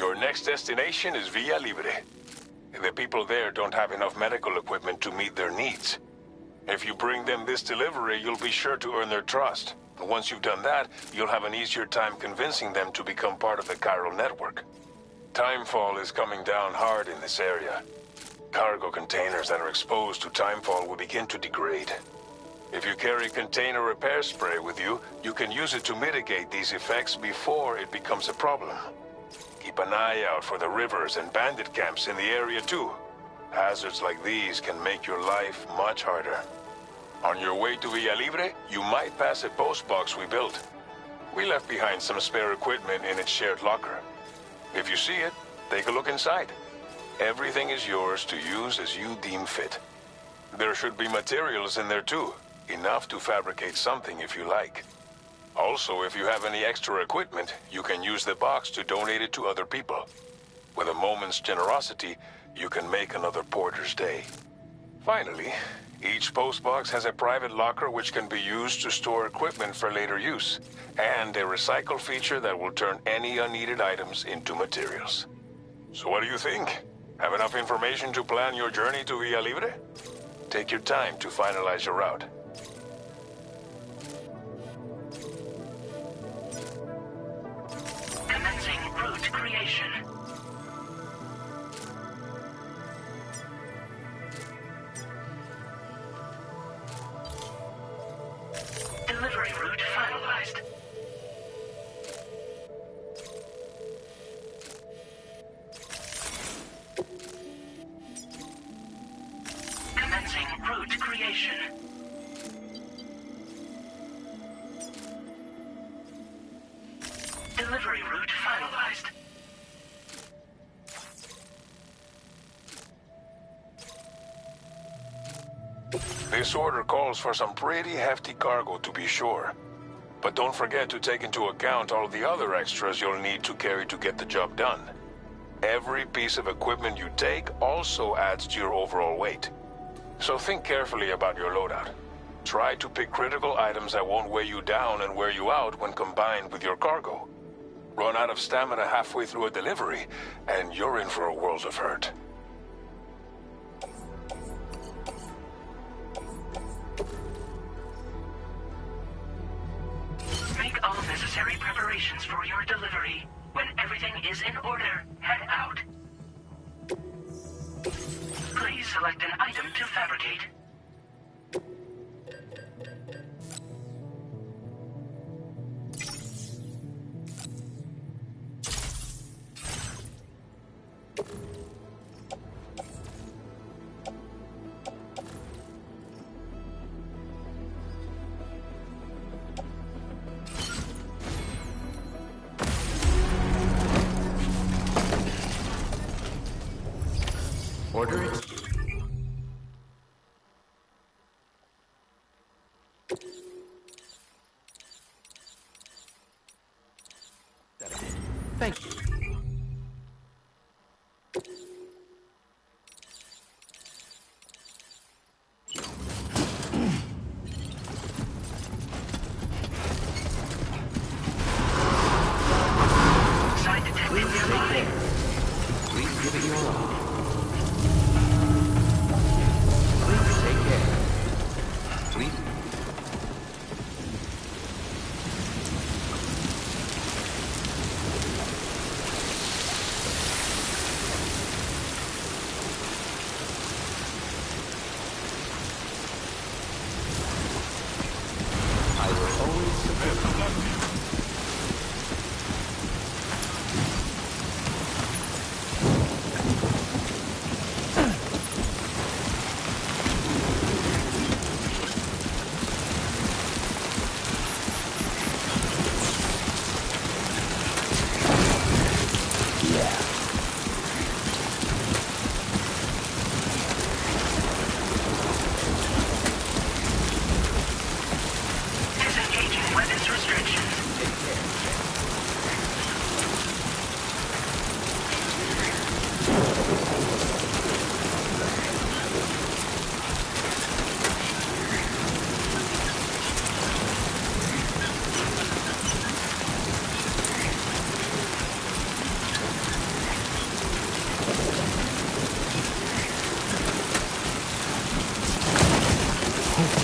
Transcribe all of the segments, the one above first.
Your next destination is Villa Libre. The people there don't have enough medical equipment to meet their needs. If you bring them this delivery, you'll be sure to earn their trust. And once you've done that, you'll have an easier time convincing them to become part of the chiral network. Timefall is coming down hard in this area. Cargo containers that are exposed to timefall will begin to degrade. If you carry container repair spray with you, you can use it to mitigate these effects before it becomes a problem. Keep an eye out for the rivers and bandit camps in the area too. Hazards like these can make your life much harder. On your way to Villa Libre, you might pass a post box we built. We left behind some spare equipment in its shared locker. If you see it, take a look inside. Everything is yours to use as you deem fit. There should be materials in there too, enough to fabricate something if you like. Also, if you have any extra equipment, you can use the box to donate it to other people. With a moment's generosity, you can make another porter's day. Finally, each postbox has a private locker which can be used to store equipment for later use, and a recycle feature that will turn any unneeded items into materials. So what do you think? Have enough information to plan your journey to Villa Libre? Take your time to finalize your route. Commencing route creation. Delivery route finalized. Commencing route creation. Delivery route finalized. This order calls for some pretty hefty cargo to be sure. But don't forget to take into account all the other extras you'll need to carry to get the job done. Every piece of equipment you take also adds to your overall weight. So think carefully about your loadout. Try to pick critical items that won't weigh you down and wear you out when combined with your cargo. Run out of stamina halfway through a delivery, and you're in for a world of hurt. Make all necessary preparations for your delivery. When everything is in order, head out. Please select an item to fabricate. Order it. Thank you. Side detected nearby. Please give it your all.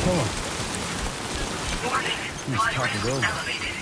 Warning. Flight talk it risk over. elevated.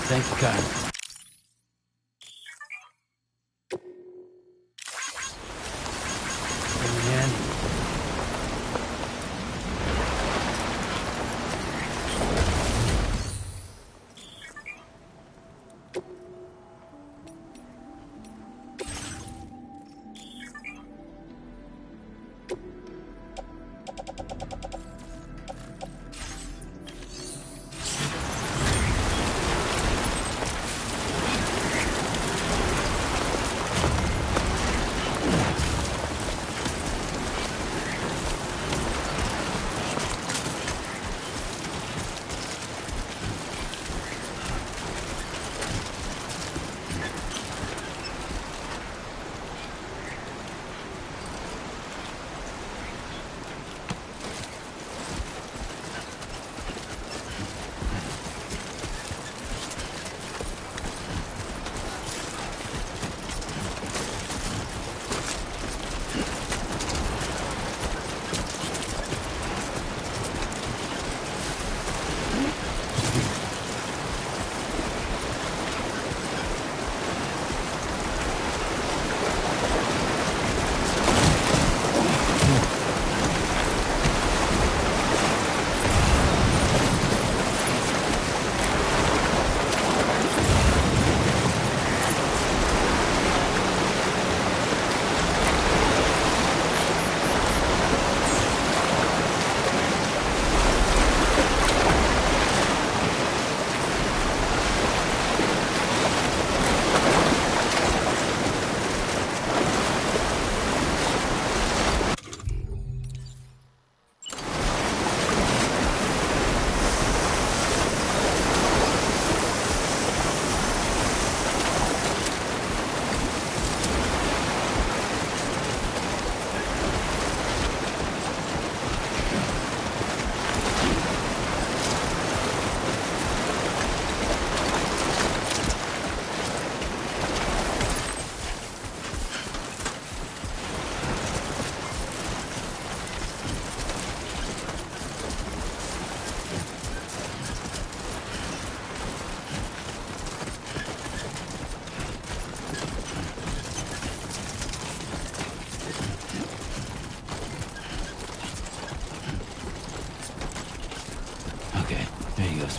Thank you, God.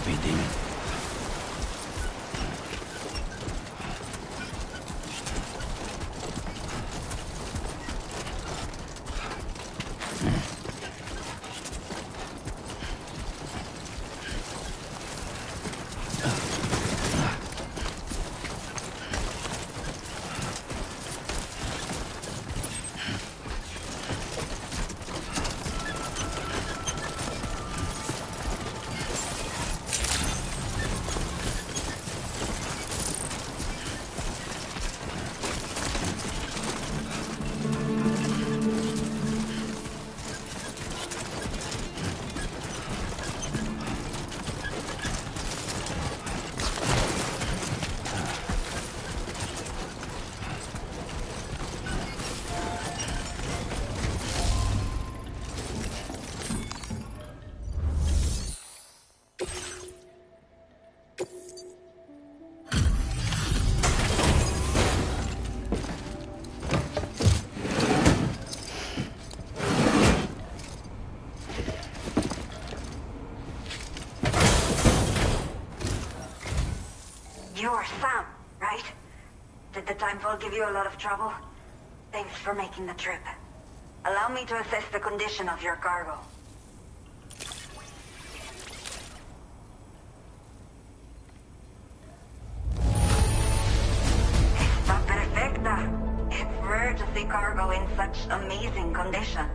coffee, demon. You're Sam, right? Did the timefall give you a lot of trouble? Thanks for making the trip. Allow me to assess the condition of your cargo. Está perfecta. It's rare to see cargo in such amazing condition.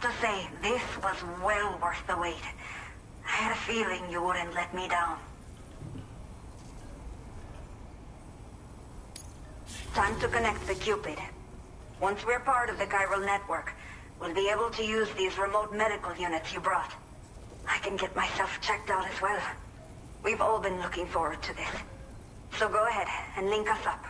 To say, this was well worth the wait. I had a feeling you wouldn't let me down. Time to connect the Cupid. Once we're part of the chiral network, we'll be able to use these remote medical units you brought. I can get myself checked out as well. We've all been looking forward to this. So go ahead and link us up.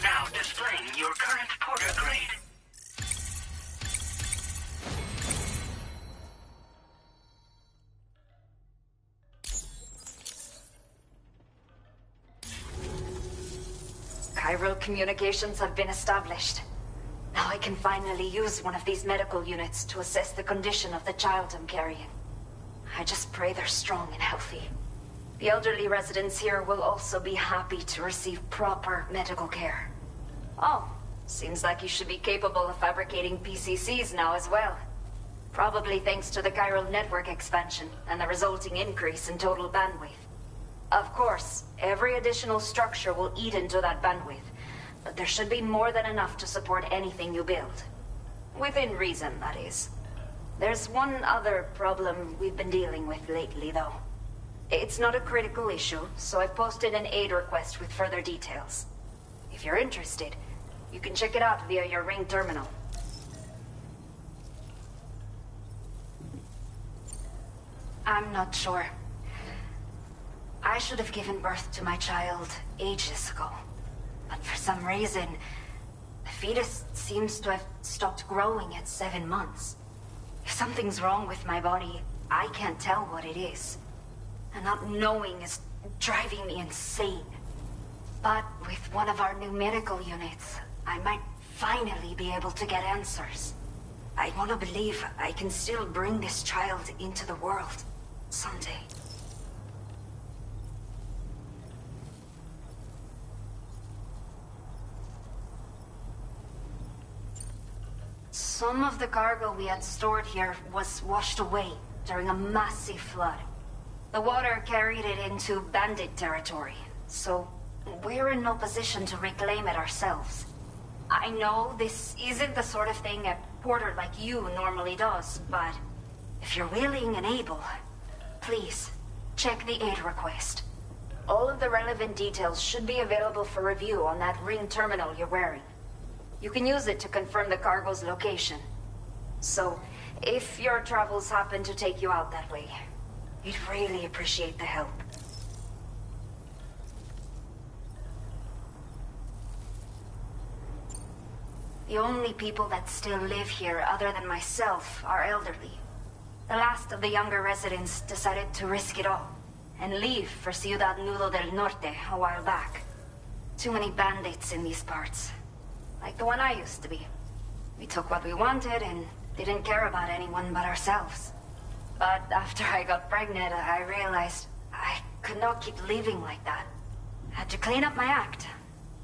Now displaying your current porter grade. Chiral communications have been established. Now I can finally use one of these medical units to assess the condition of the child I'm carrying. I just pray they're strong and healthy. The elderly residents here will also be happy to receive proper medical care. Oh, seems like you should be capable of fabricating PCCs now as well. Probably thanks to the chiral network expansion and the resulting increase in total bandwidth. Of course, every additional structure will eat into that bandwidth, but there should be more than enough to support anything you build. Within reason, that is. There's one other problem we've been dealing with lately, though. It's not a critical issue, so I've posted an aid request with further details. If you're interested, you can check it out via your Ring terminal. I'm not sure. I should have given birth to my child ages ago. But for some reason, the fetus seems to have stopped growing at 7 months. If something's wrong with my body, I can't tell what it is. And not knowing is driving me insane. But with one of our new medical units, I might finally be able to get answers. I want to believe I can still bring this child into the world someday. Some of the cargo we had stored here was washed away during a massive flood. The water carried it into bandit territory, so we're in no position to reclaim it ourselves. I know this isn't the sort of thing a porter like you normally does, but if you're willing and able, please check the aid request. All of the relevant details should be available for review on that ring terminal you're wearing. You can use it to confirm the cargo's location. So, if your travels happen to take you out that way, we'd really appreciate the help. The only people that still live here other than myself are elderly. The last of the younger residents decided to risk it all and leave for Ciudad Nudo del Norte a while back. Too many bandits in these parts. Like the one I used to be. We took what we wanted and didn't care about anyone but ourselves. But after I got pregnant, I realized I could not keep living like that. I had to clean up my act.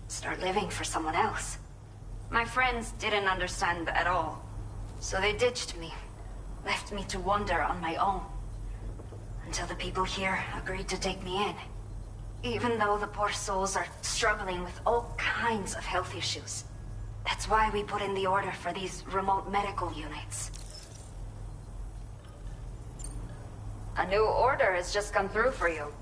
Start living for someone else. My friends didn't understand at all. So they ditched me. Left me to wander on my own. Until the people here agreed to take me in. Even though the poor souls are struggling with all kinds of health issues. That's why we put in the order for these remote medical units. A new order has just come through for you.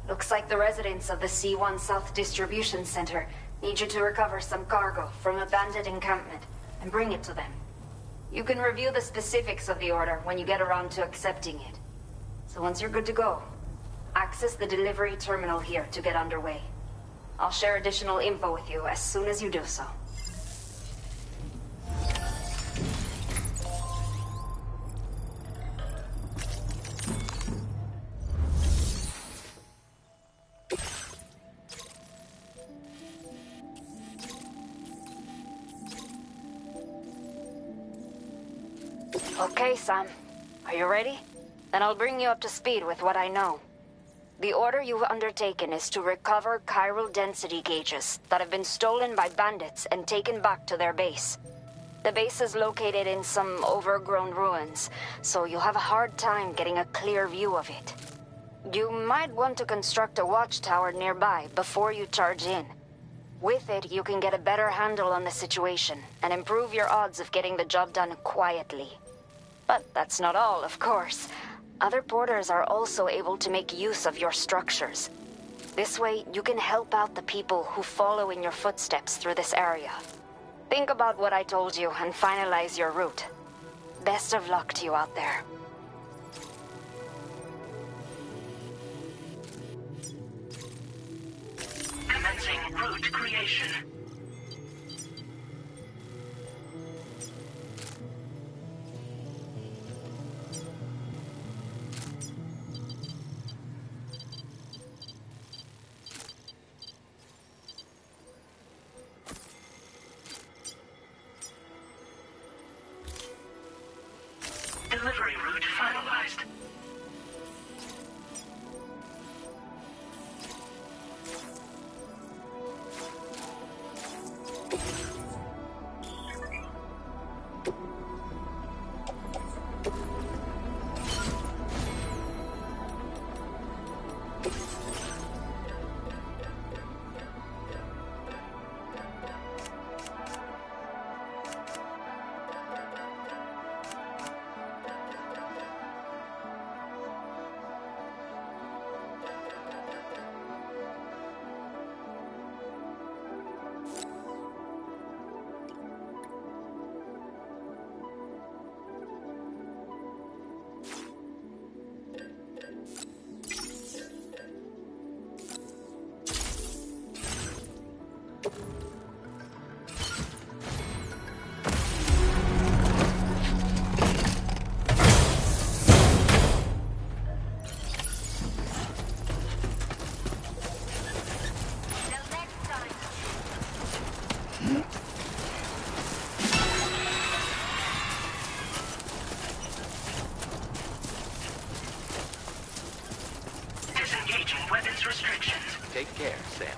Looks like the residents of the C1 South Distribution Center need you to recover some cargo from a bandit encampment and bring it to them. You can review the specifics of the order when you get around to accepting it. So once you're good to go, access the delivery terminal here to get underway. I'll share additional info with you as soon as you do so. Okay, Sam. Are you ready? Then I'll bring you up to speed with what I know. The order you've undertaken is to recover chiral density gauges that have been stolen by bandits and taken back to their base. The base is located in some overgrown ruins, so you'll have a hard time getting a clear view of it. You might want to construct a watchtower nearby before you charge in. With it, you can get a better handle on the situation and improve your odds of getting the job done quietly. But that's not all, of course. Other porters are also able to make use of your structures. This way, you can help out the people who follow in your footsteps through this area. Think about what I told you and finalize your route. Best of luck to you out there. Commencing route creation. Delivery route finalized. preparations. Take care, Sam.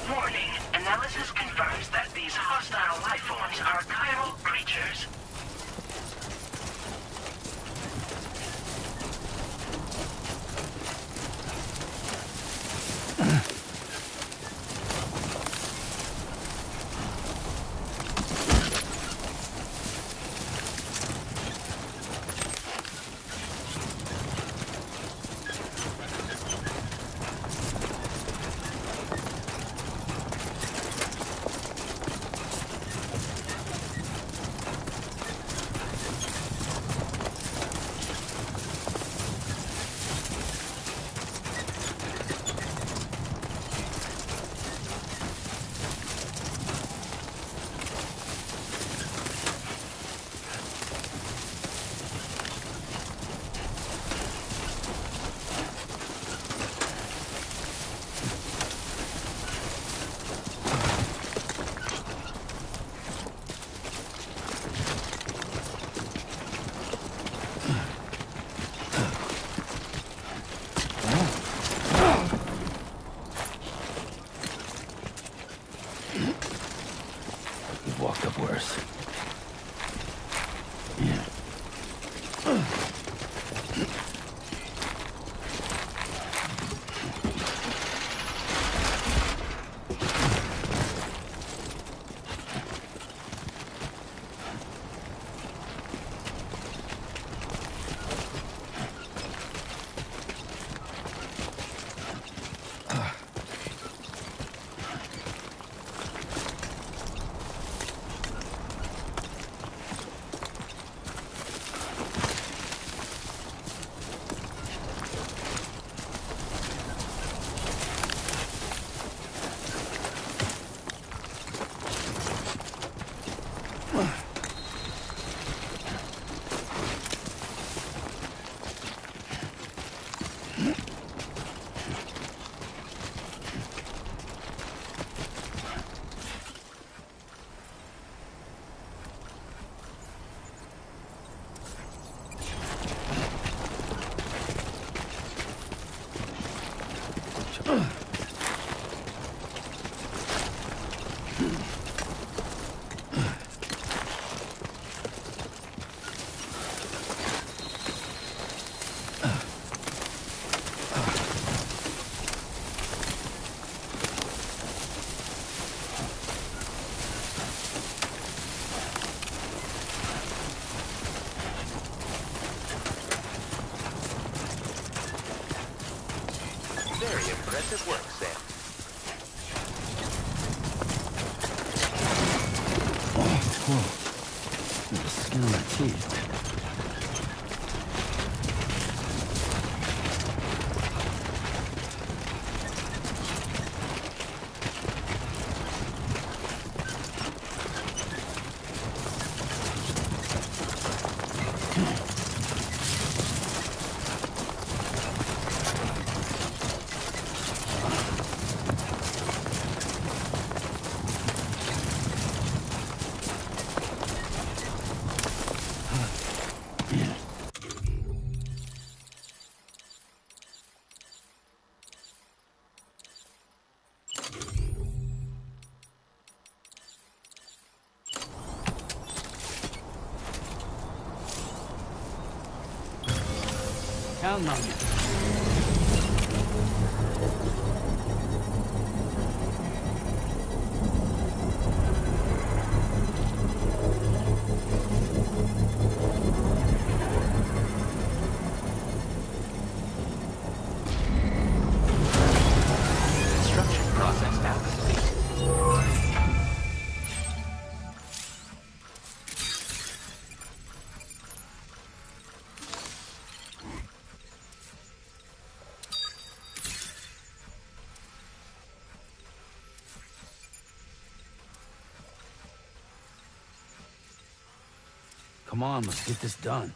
Warning. Analysis confirms that these hostile life forms are chiral creatures. We've walked up worse. Very impressive work, Sam. Whoa. The skin on my teeth. counting on you. Construction process now complete. Come on, let's get this done.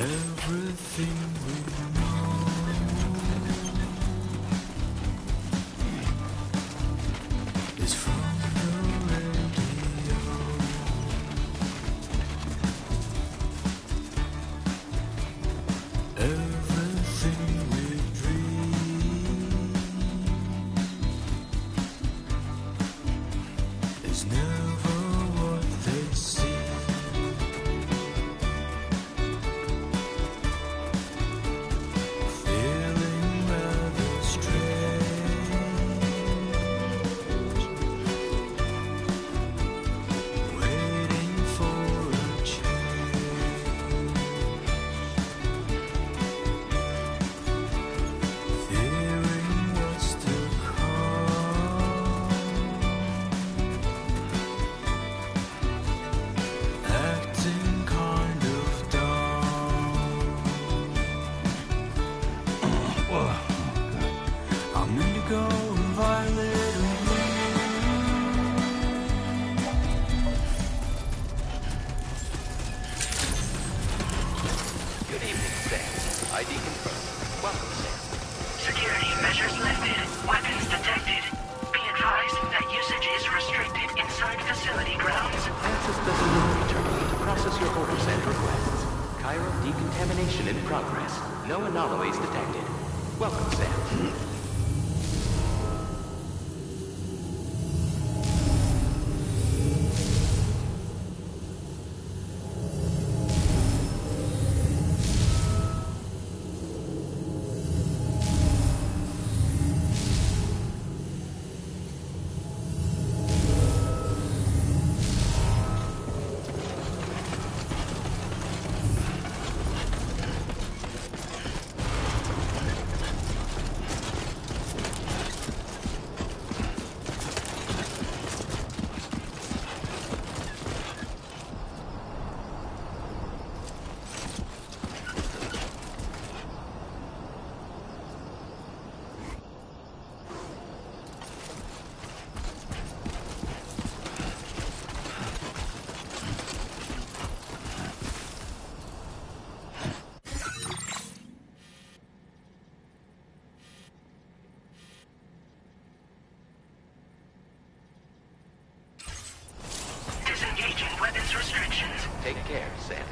Everything we know is from the radio. Everything we dream is never what they seem. Feeling rather strange, waiting for a change, fearing what's to come, acting kind of dumb. I'm indigo and violet and blue. Good evening, Sam. ID confirmed. Welcome, Sam. Security measures lifted. Weapons detected. Be advised that usage is restricted inside facility grounds. Access the delivery terminal to process your orders and requests. Chiral decontamination in progress. No anomalies detected. Welcome, Sam. Disengaging weapons restrictions. Take care, Sam.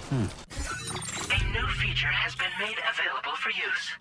A new feature has been made available for use.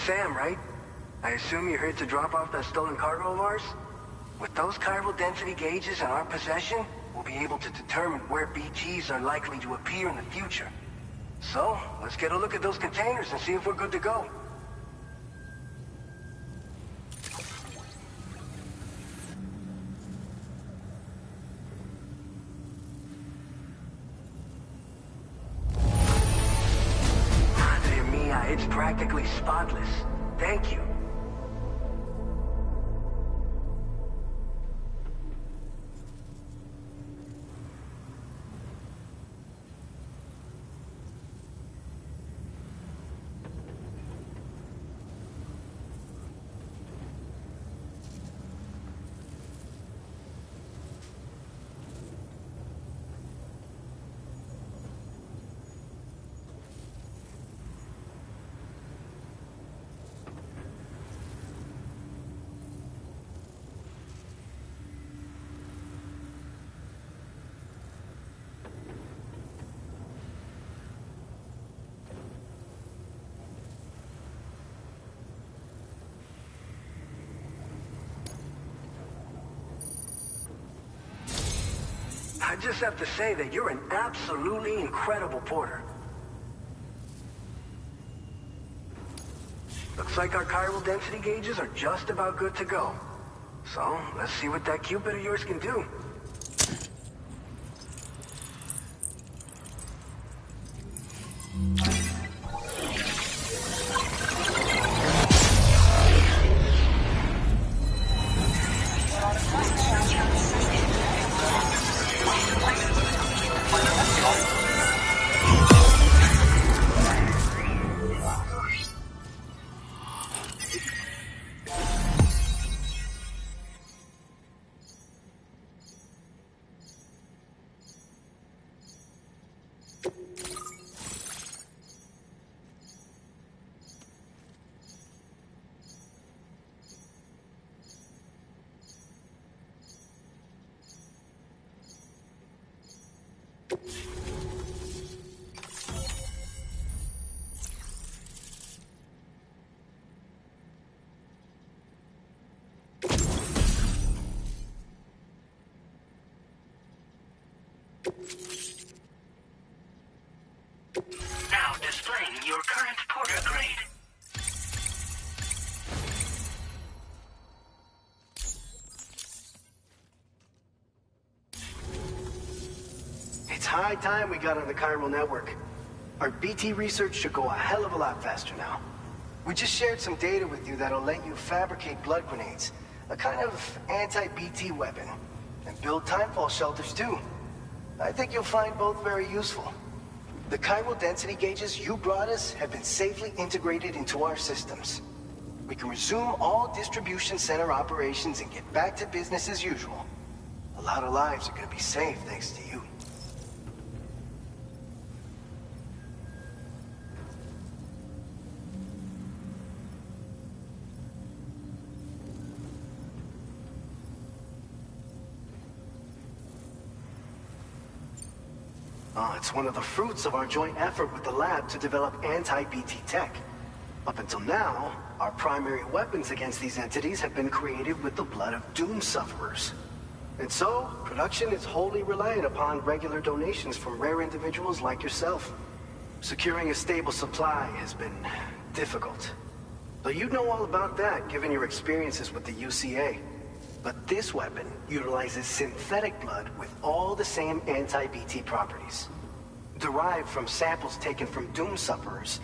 Sam, right? I assume you're here to drop off that stolen cargo of ours? With those chiral density gauges in our possession, we'll be able to determine where BTs are likely to appear in the future. So, let's get a look at those containers and see if we're good to go. Madre mia, it's practically spotless. Thank you. I just have to say that you're an absolutely incredible porter. Looks like our chiral density gauges are just about good to go. So, let's see what that Cupid of yours can do. Now displaying your current porter grade. It's high time we got on the chiral network. Our BT research should go a hell of a lot faster now. We just shared some data with you that'll let you fabricate blood grenades, a kind of anti-BT weapon, and build timefall shelters too. I think you'll find both very useful. The chiral density gauges you brought us have been safely integrated into our systems. We can resume all distribution center operations and get back to business as usual. A lot of lives are gonna be saved thanks to you. It's one of the fruits of our joint effort with the lab to develop anti-BT tech. Up until now, our primary weapons against these entities have been created with the blood of doom sufferers. And so, production is wholly reliant upon regular donations from rare individuals like yourself. Securing a stable supply has been difficult. Though you know all about that, given your experiences with the UCA. But this weapon utilizes synthetic blood with all the same anti-BT properties. Derived from samples taken from doom sufferers,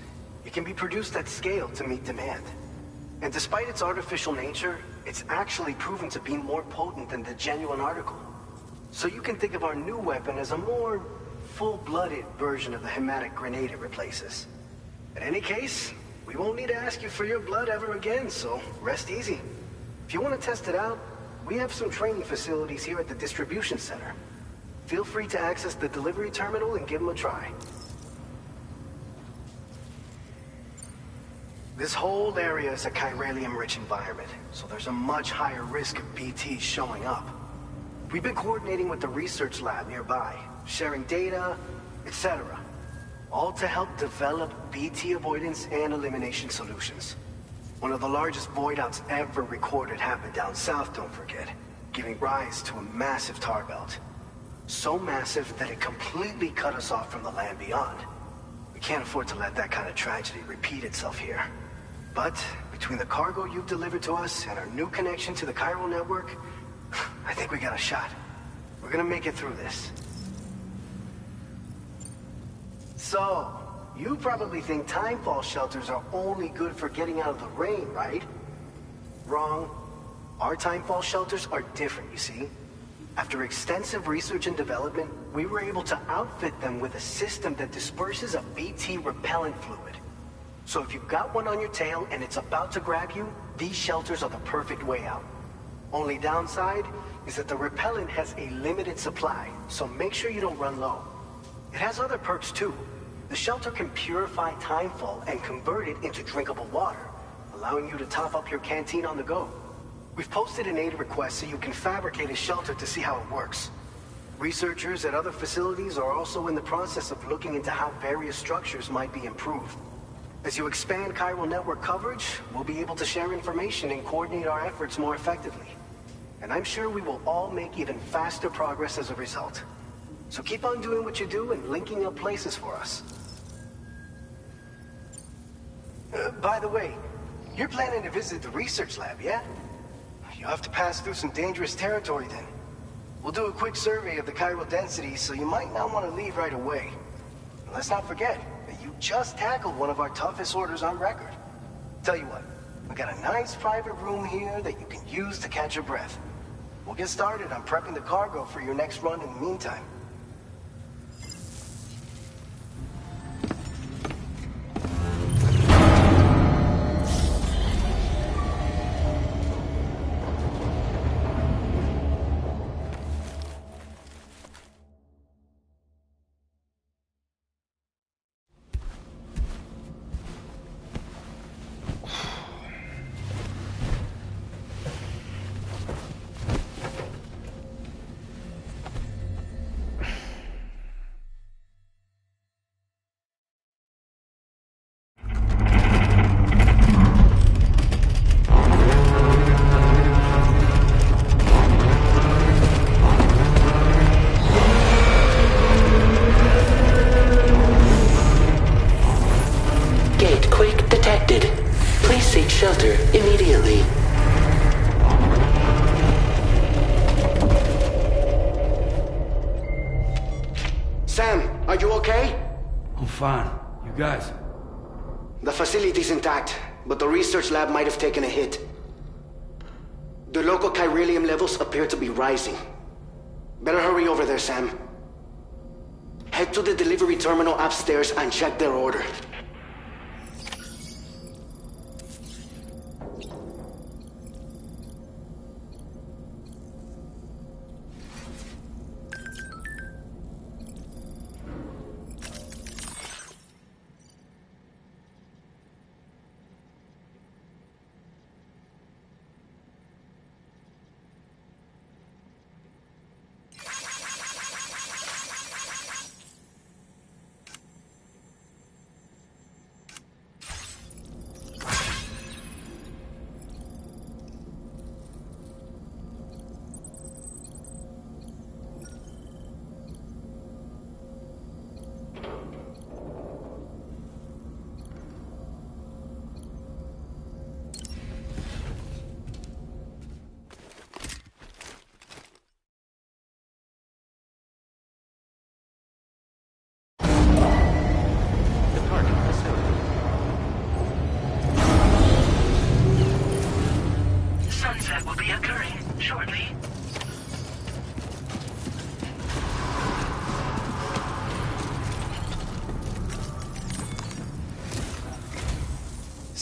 it can be produced at scale to meet demand. And despite its artificial nature, it's actually proven to be more potent than the genuine article. So you can think of our new weapon as a more full-blooded version of the hematic grenade it replaces. In any case, we won't need to ask you for your blood ever again, so rest easy. If you want to test it out, we have some training facilities here at the distribution center. Feel free to access the delivery terminal and give them a try. This whole area is a chiralium-rich environment, so there's a much higher risk of BTs showing up. We've been coordinating with the research lab nearby, sharing data, etc. All to help develop BT avoidance and elimination solutions. One of the largest void outs ever recorded happened down south, don't forget, giving rise to a massive tar belt. So massive that it completely cut us off from the land beyond. We can't afford to let that kind of tragedy repeat itself here. But between the cargo you've delivered to us and our new connection to the chiral network, I think we got a shot. We're gonna make it through this. So, you probably think timefall shelters are only good for getting out of the rain, right? Wrong. Our timefall shelters are different, you see. After extensive research and development, we were able to outfit them with a system that disperses a BT repellent fluid. So if you've got one on your tail and it's about to grab you, these shelters are the perfect way out. Only downside is that the repellent has a limited supply, so make sure you don't run low. It has other perks too. The shelter can purify timefall and convert it into drinkable water, allowing you to top up your canteen on the go. We've posted an aid request so you can fabricate a shelter to see how it works. Researchers at other facilities are also in the process of looking into how various structures might be improved. As you expand chiral network coverage, we'll be able to share information and coordinate our efforts more effectively. And I'm sure we will all make even faster progress as a result. So keep on doing what you do and linking up places for us. By the way, you're planning to visit the research lab, yeah? You'll have to pass through some dangerous territory then. We'll do a quick survey of the chiral density, so you might not want to leave right away. And let's not forget that you just tackled one of our toughest orders on record. Tell you what, we got a nice private room here that you can use to catch your breath. We'll get started on prepping the cargo for your next run in the meantime. Shelter immediately. Sam, are you okay? I'm fine. You guys? The facility's intact, but the research lab might have taken a hit. The local chiralium levels appear to be rising. Better hurry over there, Sam. Head to the delivery terminal upstairs and check their order.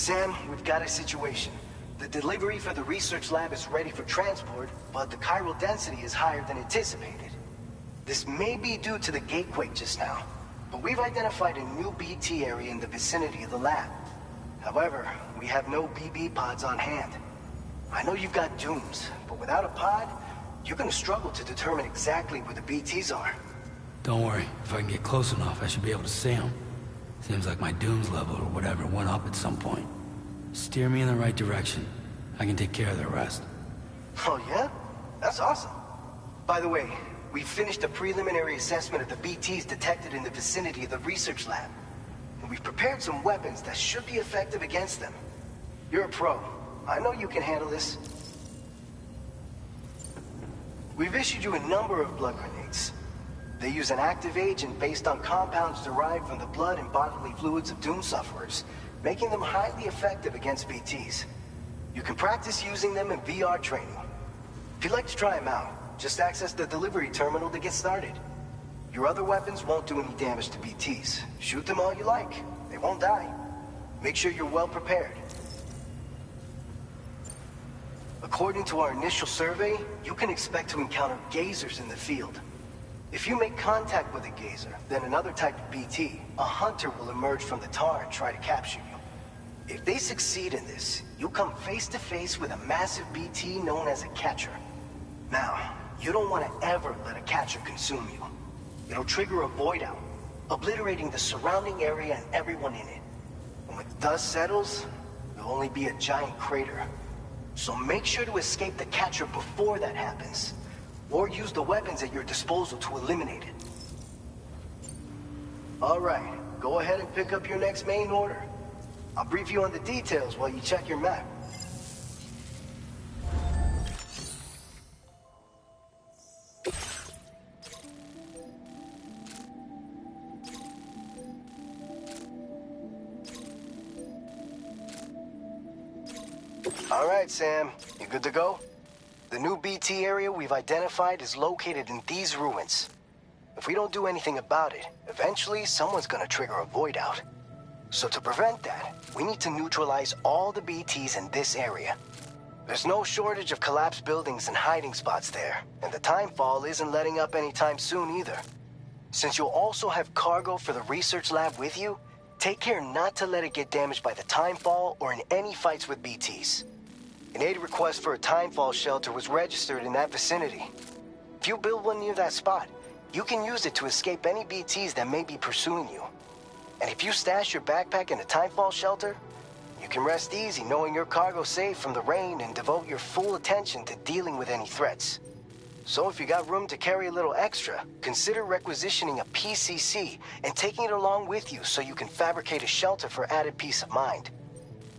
Sam, we've got a situation. The delivery for the research lab is ready for transport, but the chiral density is higher than anticipated. This may be due to the gatequake just now, but we've identified a new BT area in the vicinity of the lab. However, we have no BB pods on hand. I know you've got dooms, but without a pod, you're gonna struggle to determine exactly where the BTs are. Don't worry. If I can get close enough, I should be able to see them. Seems like my dooms level or whatever went up at some point. Steer me in the right direction. I can take care of the rest. Oh yeah? That's awesome. By the way, we've finished a preliminary assessment of the BTs detected in the vicinity of the research lab. And we've prepared some weapons that should be effective against them. You're a pro. I know you can handle this. We've issued you a number of blood grenades. They use an active agent based on compounds derived from the blood and bodily fluids of Doom sufferers, making them highly effective against BTs. You can practice using them in VR training. If you'd like to try them out, just access the delivery terminal to get started. Your other weapons won't do any damage to BTs. Shoot them all you like. They won't die. Make sure you're well prepared. According to our initial survey, you can expect to encounter gazers in the field. If you make contact with a gazer, then another type of BT, a hunter will emerge from the tar and try to capture you. If they succeed in this, you'll come face to face with a massive BT known as a catcher. Now, you don't want to ever let a catcher consume you. It'll trigger a void out, obliterating the surrounding area and everyone in it. And when the dust settles, there'll only be a giant crater. So make sure to escape the catcher before that happens. Or use the weapons at your disposal to eliminate it. Alright, go ahead and pick up your next main order. I'll brief you on the details while you check your map. Alright, Sam. You good to go? The new BT area we've identified is located in these ruins. If we don't do anything about it, eventually someone's gonna trigger a void out. So to prevent that, we need to neutralize all the BTs in this area. There's no shortage of collapsed buildings and hiding spots there, and the timefall isn't letting up anytime soon either. Since you'll also have cargo for the research lab with you, take care not to let it get damaged by the timefall or in any fights with BTs. An aid request for a timefall shelter was registered in that vicinity. If you build one near that spot, you can use it to escape any BTs that may be pursuing you. And if you stash your backpack in a timefall shelter, you can rest easy knowing your cargo's safe from the rain and devote your full attention to dealing with any threats. So if you got room to carry a little extra, consider requisitioning a PCC and taking it along with you so you can fabricate a shelter for added peace of mind.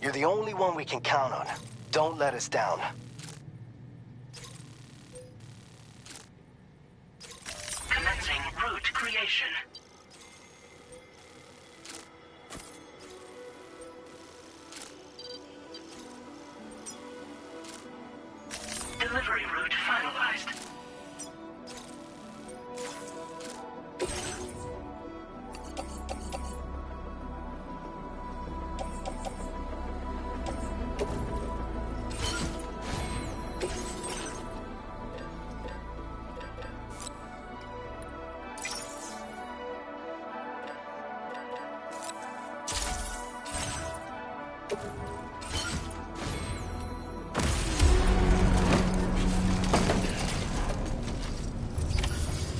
You're the only one we can count on. Don't let us down. Commencing route creation. Delivery route finalized.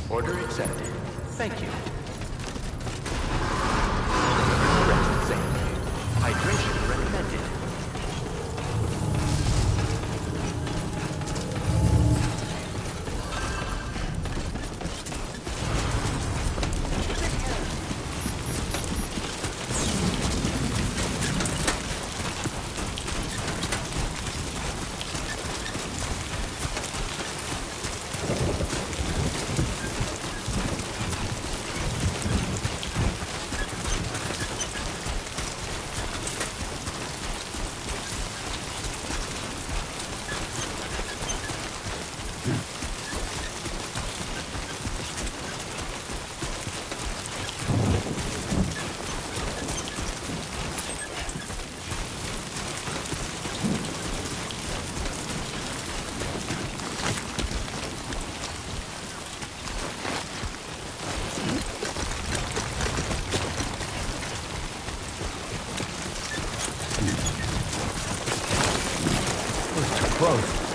Order accepted. Thank you. Rest safe. Hydration recommended. Close.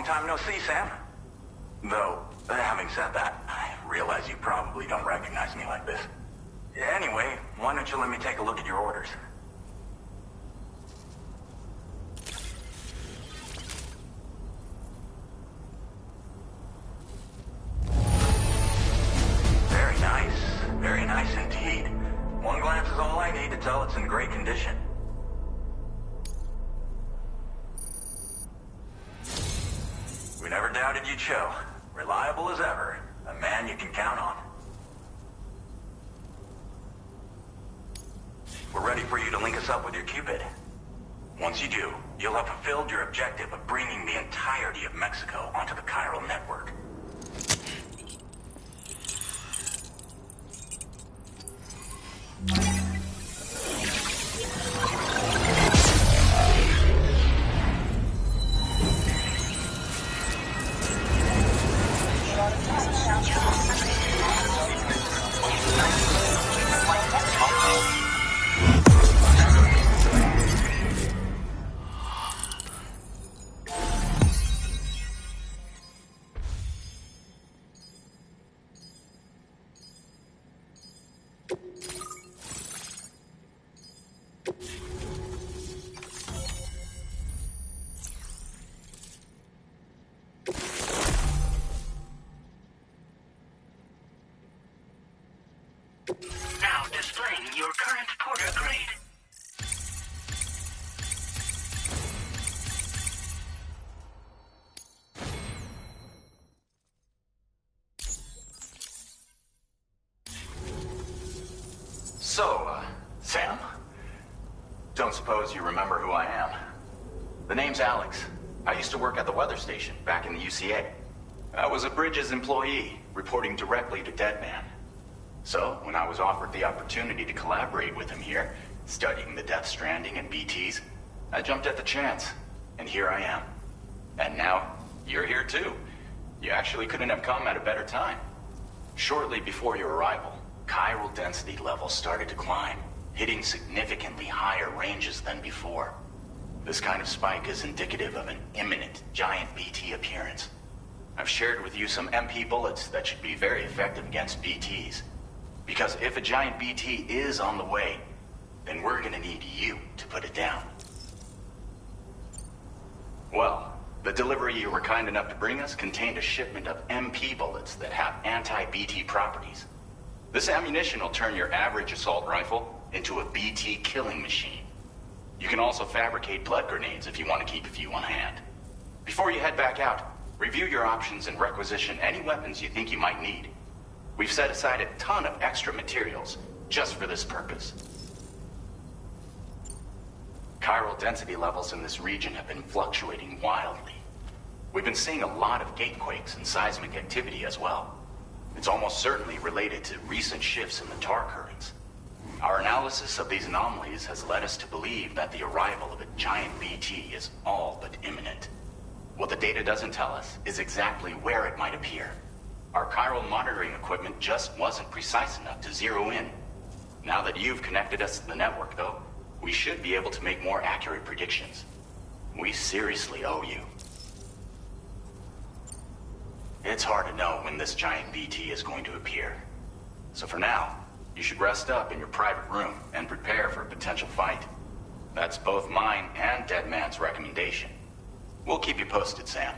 Time no see, Sam. Though, having said that, I realize you probably don't recognize me like this. Anyway, why don't you let me take a look at your orders? Very nice indeed. One glance is all I need to tell it's in great condition. We never doubted you'd show. Reliable as ever. A man you can count on. We're ready for you to link us up with your Cupid. Once you do, you'll have fulfilled your objective of bringing the entirety of Mexico onto the chiral network. Now displaying your current porter grade. So, Sam, don't suppose you remember who I am? The name's Alex. I used to work at the weather station back in the UCA. I was a Bridges employee, reporting directly to Deadman. So, when I was offered the opportunity to collaborate with him here, studying the Death Stranding and BTs, I jumped at the chance, and here I am. And now, you're here too. You actually couldn't have come at a better time. Shortly before your arrival, chiral density levels started to climb, hitting significantly higher ranges than before. This kind of spike is indicative of an imminent giant BT appearance. I've shared with you some MP bullets that should be very effective against BTs. Because if a giant BT is on the way, then we're gonna need you to put it down. Well, the delivery you were kind enough to bring us contained a shipment of MP bullets that have anti-BT properties. This ammunition will turn your average assault rifle into a BT killing machine. You can also fabricate blood grenades if you want to keep a few on hand. Before you head back out, review your options and requisition any weapons you think you might need. We've set aside a ton of extra materials just for this purpose. Chiral density levels in this region have been fluctuating wildly. We've been seeing a lot of gatequakes and seismic activity as well. It's almost certainly related to recent shifts in the tar currents. Our analysis of these anomalies has led us to believe that the arrival of a giant BT is all but imminent. What the data doesn't tell us is exactly where it might appear. Our chiral monitoring equipment just wasn't precise enough to zero in. Now that you've connected us to the network, though, we should be able to make more accurate predictions. We seriously owe you. It's hard to know when this giant BT is going to appear. So for now, you should rest up in your private room and prepare for a potential fight. That's both mine and Deadman's recommendation. We'll keep you posted, Sam.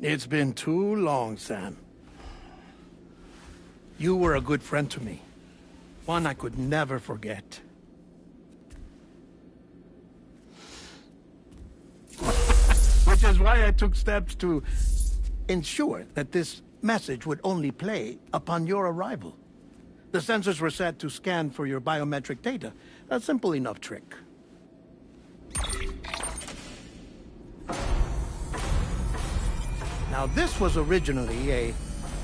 It's been too long, Sam. You were a good friend to me. One I could never forget. Which is why I took steps to ensure that this message would only play upon your arrival. The sensors were set to scan for your biometric data. A simple enough trick. Now, this was originally a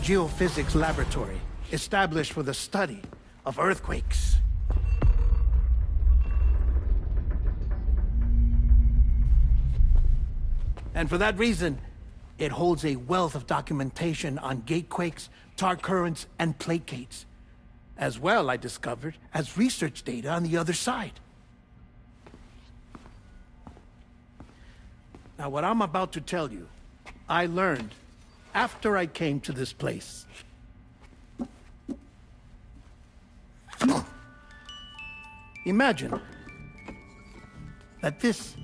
geophysics laboratory established for the study of earthquakes. And for that reason, it holds a wealth of documentation on gatequakes, tar currents, and placates. As well, I discovered, as research data on the other side. Now, what I'm about to tell you, I learned after I came to this place. Imagine that this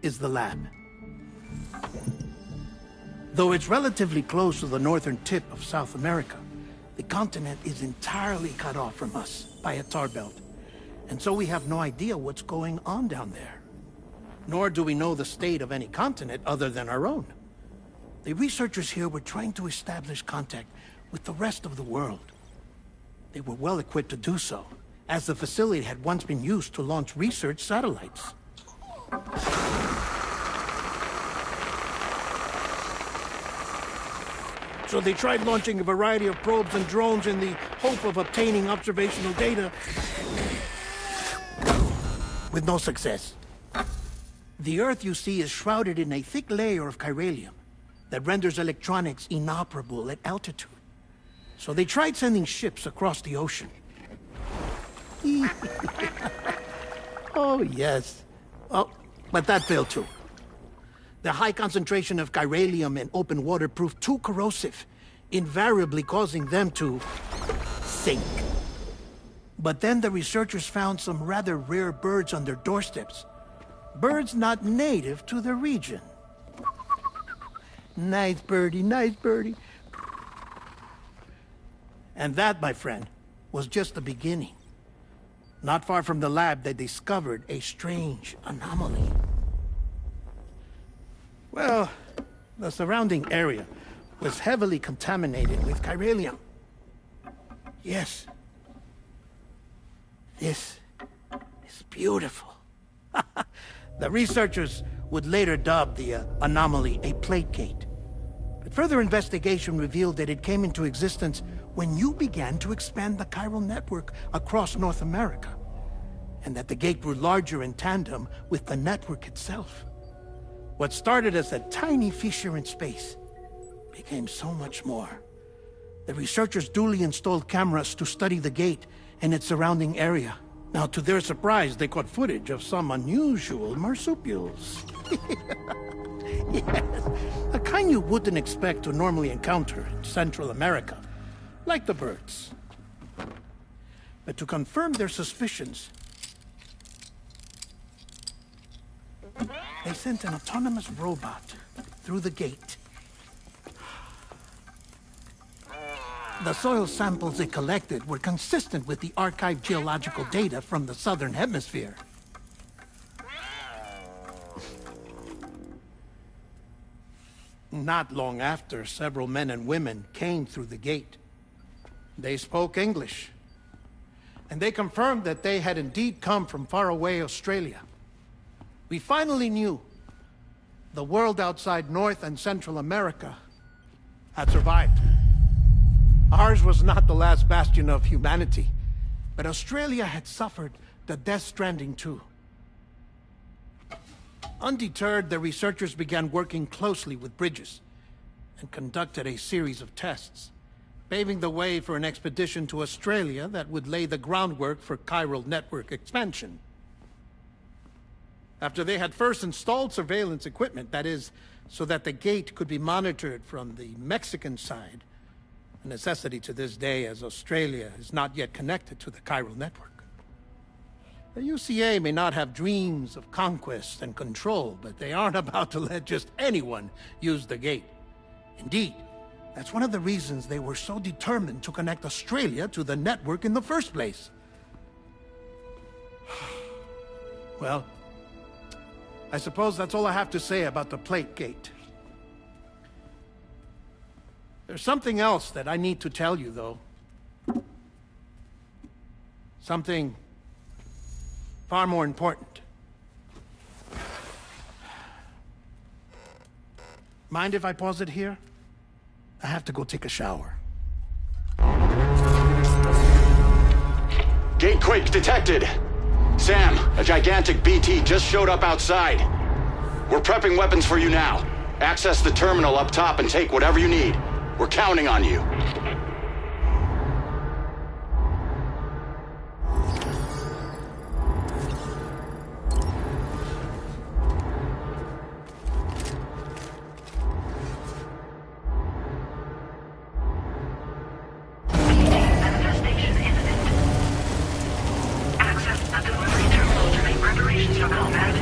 is the lab. Though it's relatively close to the northern tip of South America, the continent is entirely cut off from us by a tar belt. And so we have no idea what's going on down there. Nor do we know the state of any continent other than our own. The researchers here were trying to establish contact with the rest of the world. They were well equipped to do so, as the facility had once been used to launch research satellites. So they tried launching a variety of probes and drones in the hope of obtaining observational data, with no success. The Earth, you see, is shrouded in a thick layer of chiralium that renders electronics inoperable at altitude. So they tried sending ships across the ocean. Oh, yes. Oh, but that failed too. The high concentration of chiralium in open water proved too corrosive, invariably causing them to sink. But then the researchers found some rather rare birds on their doorsteps. Birds not native to the region. Nice birdie, nice birdie. And that, my friend, was just the beginning. Not far from the lab, they discovered a strange anomaly. Well, the surrounding area was heavily contaminated with chiralium. Yes. This is beautiful. The researchers would later dub the anomaly a plate gate. But further investigation revealed that it came into existence when you began to expand the chiral network across North America, and that the gate grew larger in tandem with the network itself. What started as a tiny fissure in space became so much more. The researchers duly installed cameras to study the gate and its surrounding area. Now, to their surprise, they caught footage of some unusual marsupials. Yes, a kind you wouldn't expect to normally encounter in Central America, like the birds. But to confirm their suspicions, they sent an autonomous robot through the gate. The soil samples it collected were consistent with the archived geological data from the southern hemisphere. Not long after, several men and women came through the gate. They spoke English, and they confirmed that they had indeed come from faraway Australia. We finally knew the world outside North and Central America had survived. Ours was not the last bastion of humanity, but Australia had suffered the death stranding too. Undeterred, the researchers began working closely with Bridges and conducted a series of tests, paving the way for an expedition to Australia that would lay the groundwork for chiral network expansion. After they had first installed surveillance equipment, that is, so that the gate could be monitored from the Mexican side, a necessity to this day as Australia is not yet connected to the chiral network. The UCA may not have dreams of conquest and control, but they aren't about to let just anyone use the gate. Indeed, that's one of the reasons they were so determined to connect Australia to the network in the first place. Well, I suppose that's all I have to say about the plate gate. There's something else that I need to tell you, though. Something far more important. Mind if I pause it here? I have to go take a shower. Gate quake detected. Sam, a gigantic BT just showed up outside. We're prepping weapons for you now. Access the terminal up top and take whatever you need. We're counting on you. Manifestation imminent. Access the delivery terminal to make preparations for combat.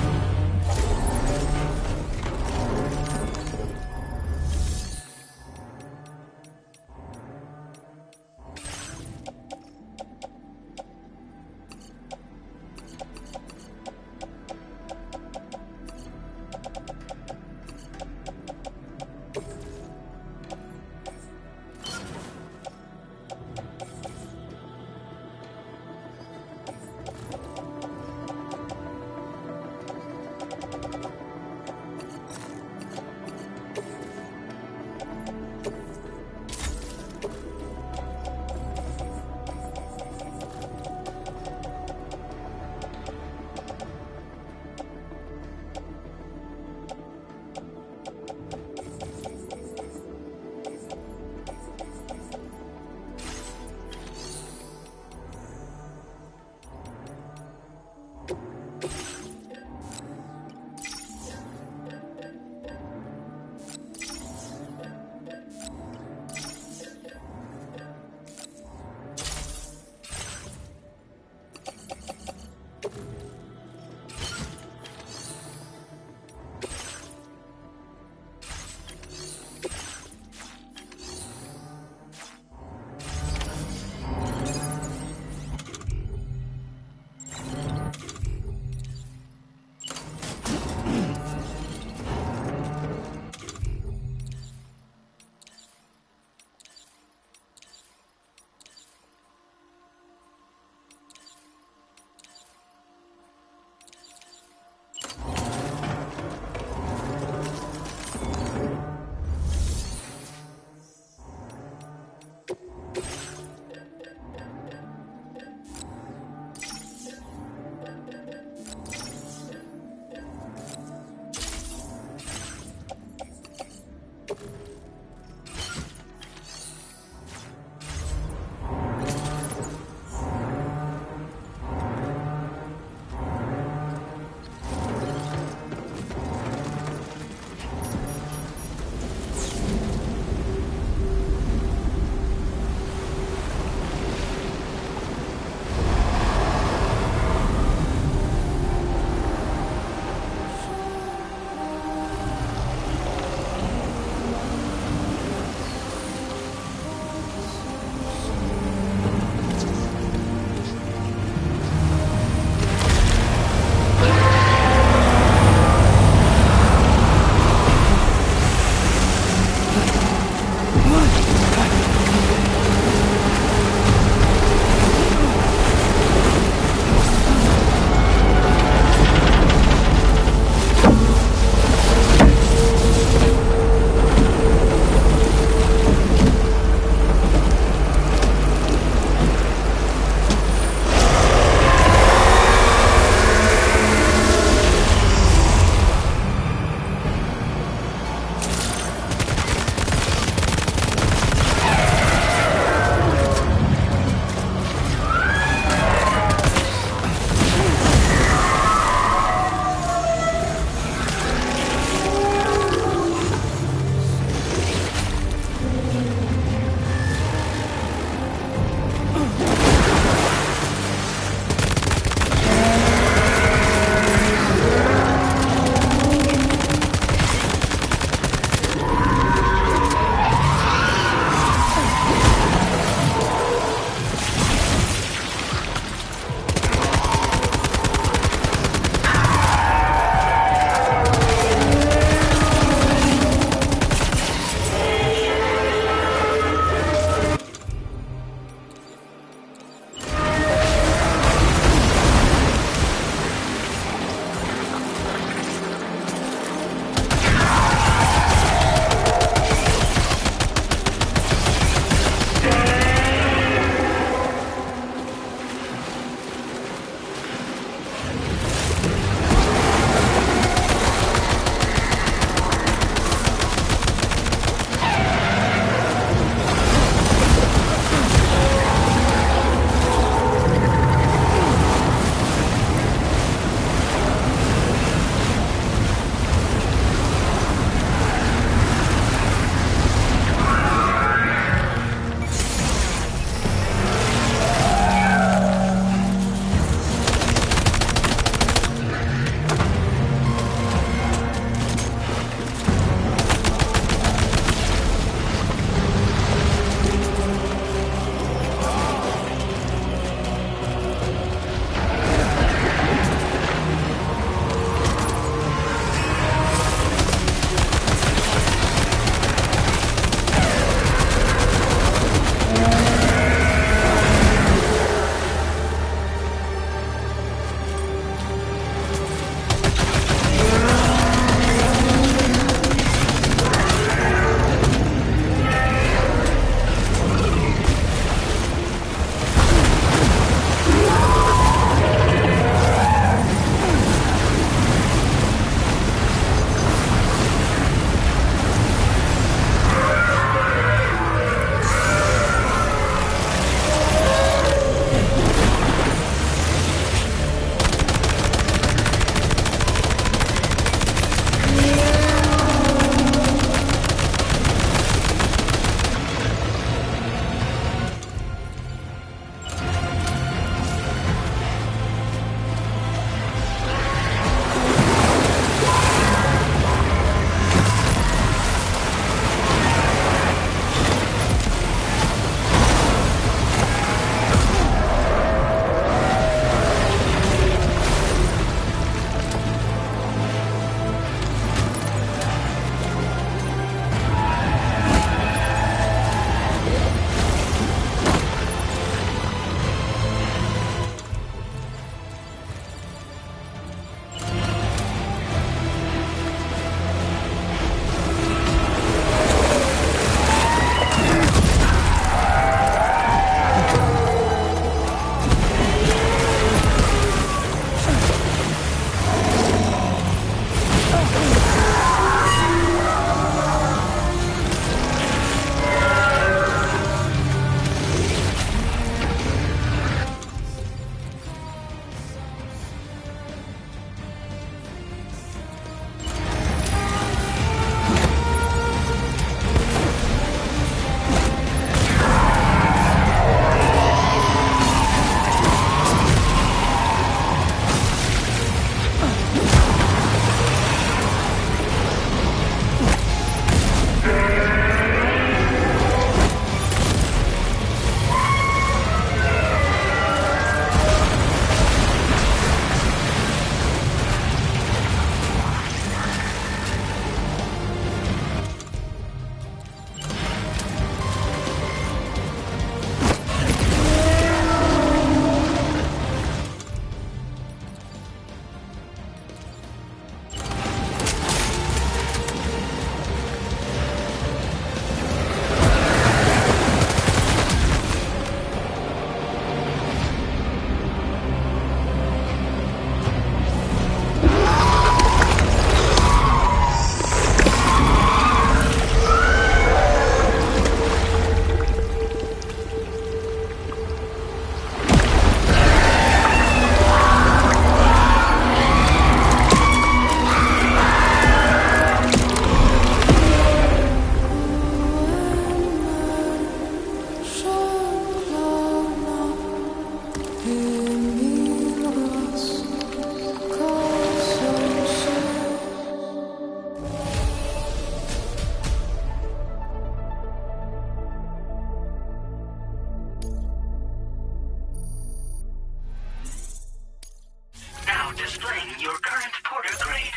displaying your current Porter grade.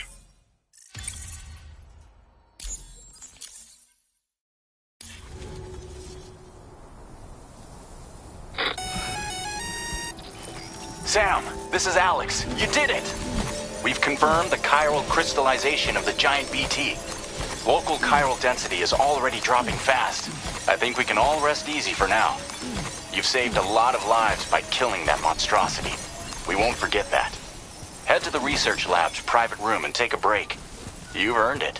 Sam, this is Alex. You did it! We've confirmed the chiral crystallization of the giant BT. Local chiral density is already dropping fast. I think we can all rest easy for now. You've saved a lot of lives by killing that monstrosity. We won't forget that. Head to the research lab's private room and take a break. You've earned it.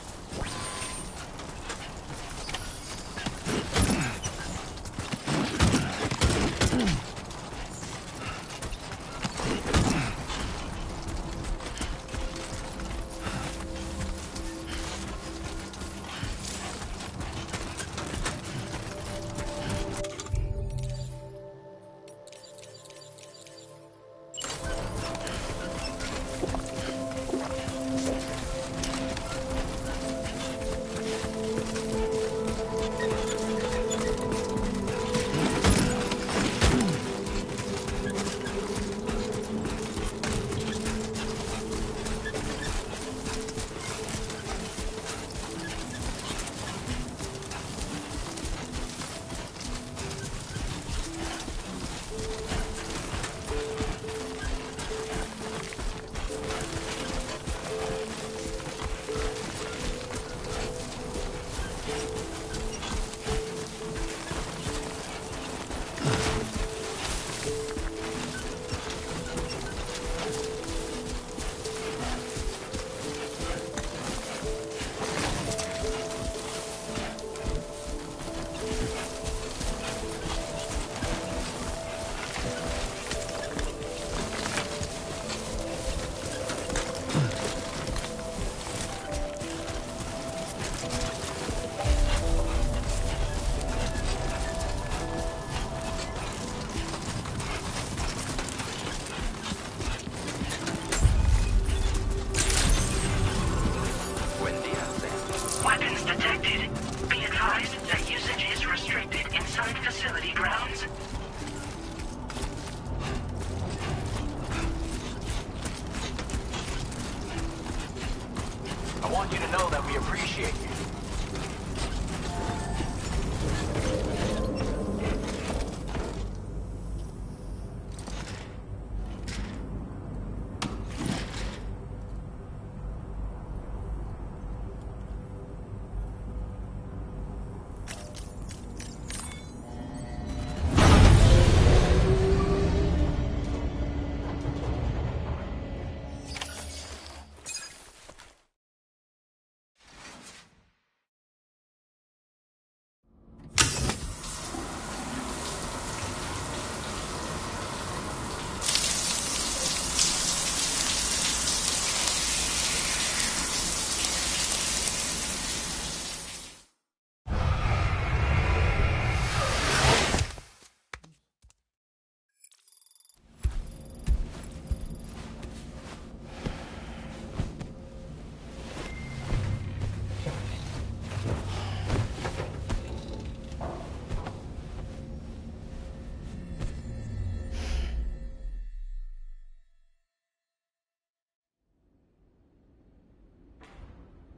Weapons detected. Be advised that usage is restricted inside facility grounds. I want you to know that we appreciate you.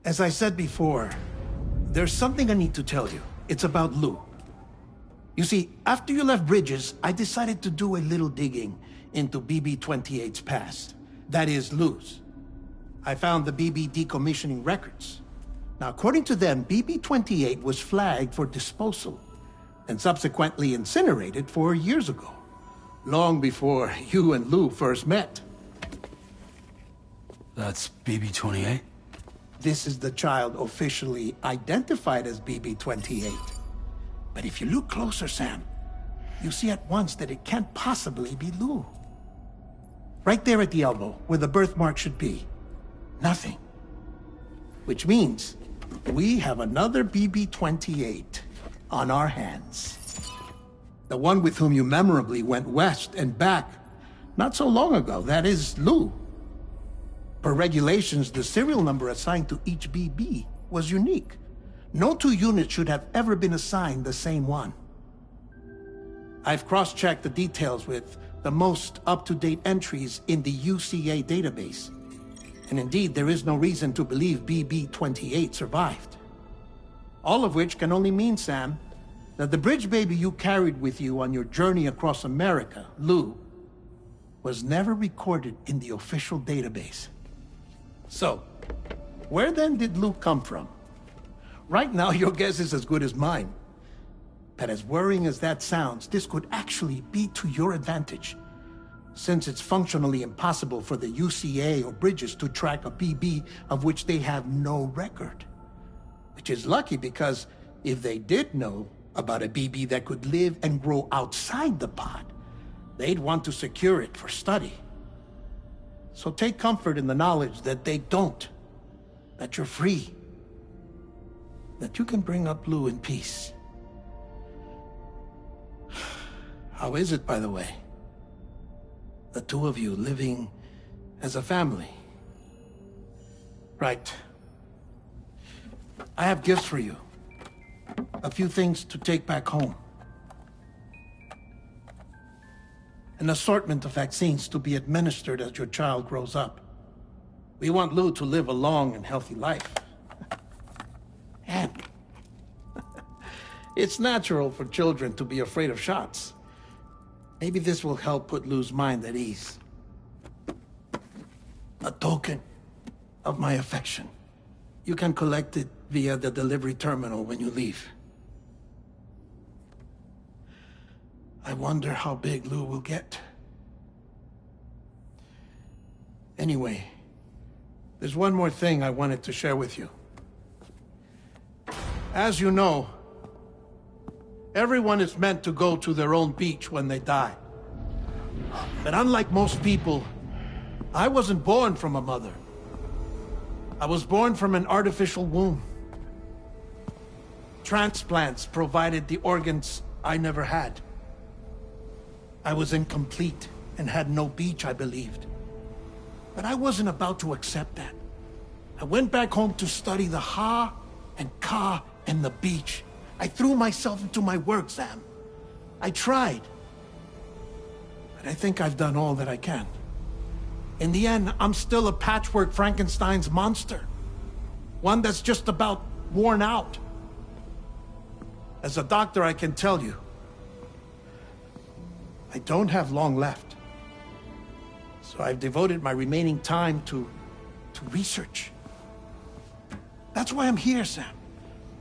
As I said before, there's something I need to tell you. It's about Lou. You see, after you left Bridges, I decided to do a little digging into BB-28's past. That is, Lou's. I found the BB decommissioning records. Now, according to them, BB-28 was flagged for disposal and subsequently incinerated 4 years ago, long before you and Lou first met. That's BB-28? This is the child officially identified as BB-28. But if you look closer, Sam, you see at once that it can't possibly be Lou. Right there at the elbow, where the birthmark should be. Nothing. Which means we have another BB-28 on our hands. The one with whom you memorably went west and back not so long ago, that is Lou. Per regulations, the serial number assigned to each BB was unique. No two units should have ever been assigned the same one. I've cross-checked the details with the most up-to-date entries in the UCA database, And indeed, there is no reason to believe BB-28 survived. All of which can only mean, Sam, that the bridge baby you carried with you on your journey across America, Lou, was never recorded in the official database. So, where then did Lou come from? Right now, your guess is as good as mine. But as worrying as that sounds, this could actually be to your advantage, since it's functionally impossible for the UCA or Bridges to track a BB of which they have no record. Which is lucky because if they did know about a BB that could live and grow outside the pod, they'd want to secure it for study. So take comfort in the knowledge that they don't, that you're free, that you can bring up Lou in peace. How is it, by the way? The two of you living as a family. Right. I have gifts for you. A few things to take back home. An assortment of vaccines to be administered as your child grows up. We want Lou to live a long and healthy life. And it's natural for children to be afraid of shots. Maybe this will help put Lou's mind at ease. A token of my affection. You can collect it via the delivery terminal when you leave. I wonder how big Lou will get. Anyway, there's one more thing I wanted to share with you. As you know, everyone is meant to go to their own beach when they die. But unlike most people, I wasn't born from a mother. I was born from an artificial womb. Transplants provided the organs I never had. I was incomplete and had no beach, I believed. But I wasn't about to accept that. I went back home to study the Ha and Ka and the beach. I threw myself into my work, Sam. I tried. But I think I've done all that I can. In the end, I'm still a patchwork Frankenstein's monster. One that's just about worn out. As a doctor, I can tell you, I don't have long left. So I've devoted my remaining time to research. That's why I'm here, Sam.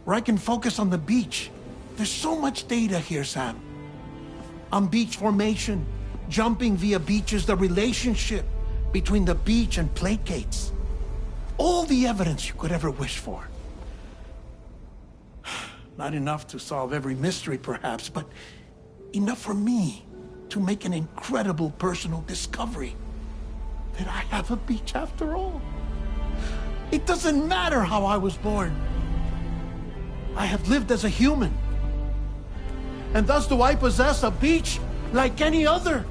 Where I can focus on the beach. There's so much data here, Sam. On beach formation, jumping via beaches, the relationship between the beach and placates. All the evidence you could ever wish for. Not enough to solve every mystery, perhaps, but enough for me to make an incredible personal discovery. That I have a beach after all. It doesn't matter how I was born. I have lived as a human. And thus do I possess a beach like any other.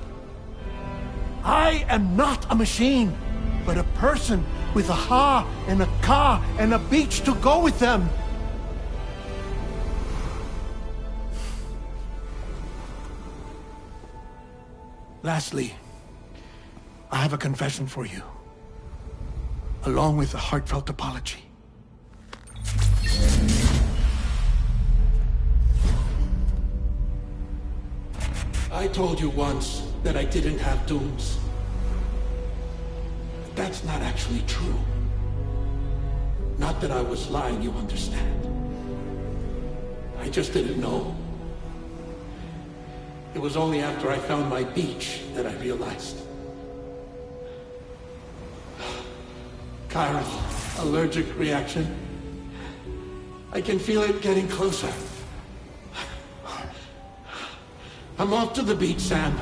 I am not a machine, but a person with a Ha and a Ka and a beach to go with them. Lastly, I have a confession for you, along with a heartfelt apology. I told you once that I didn't have dooms. But that's not actually true. Not that I was lying, you understand. I just didn't know. It was only after I found my beach that I realized. Chiral allergic reaction. I can feel it getting closer. I'm off to the beach, Sam.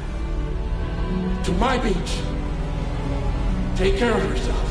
To my beach. Take care of yourself.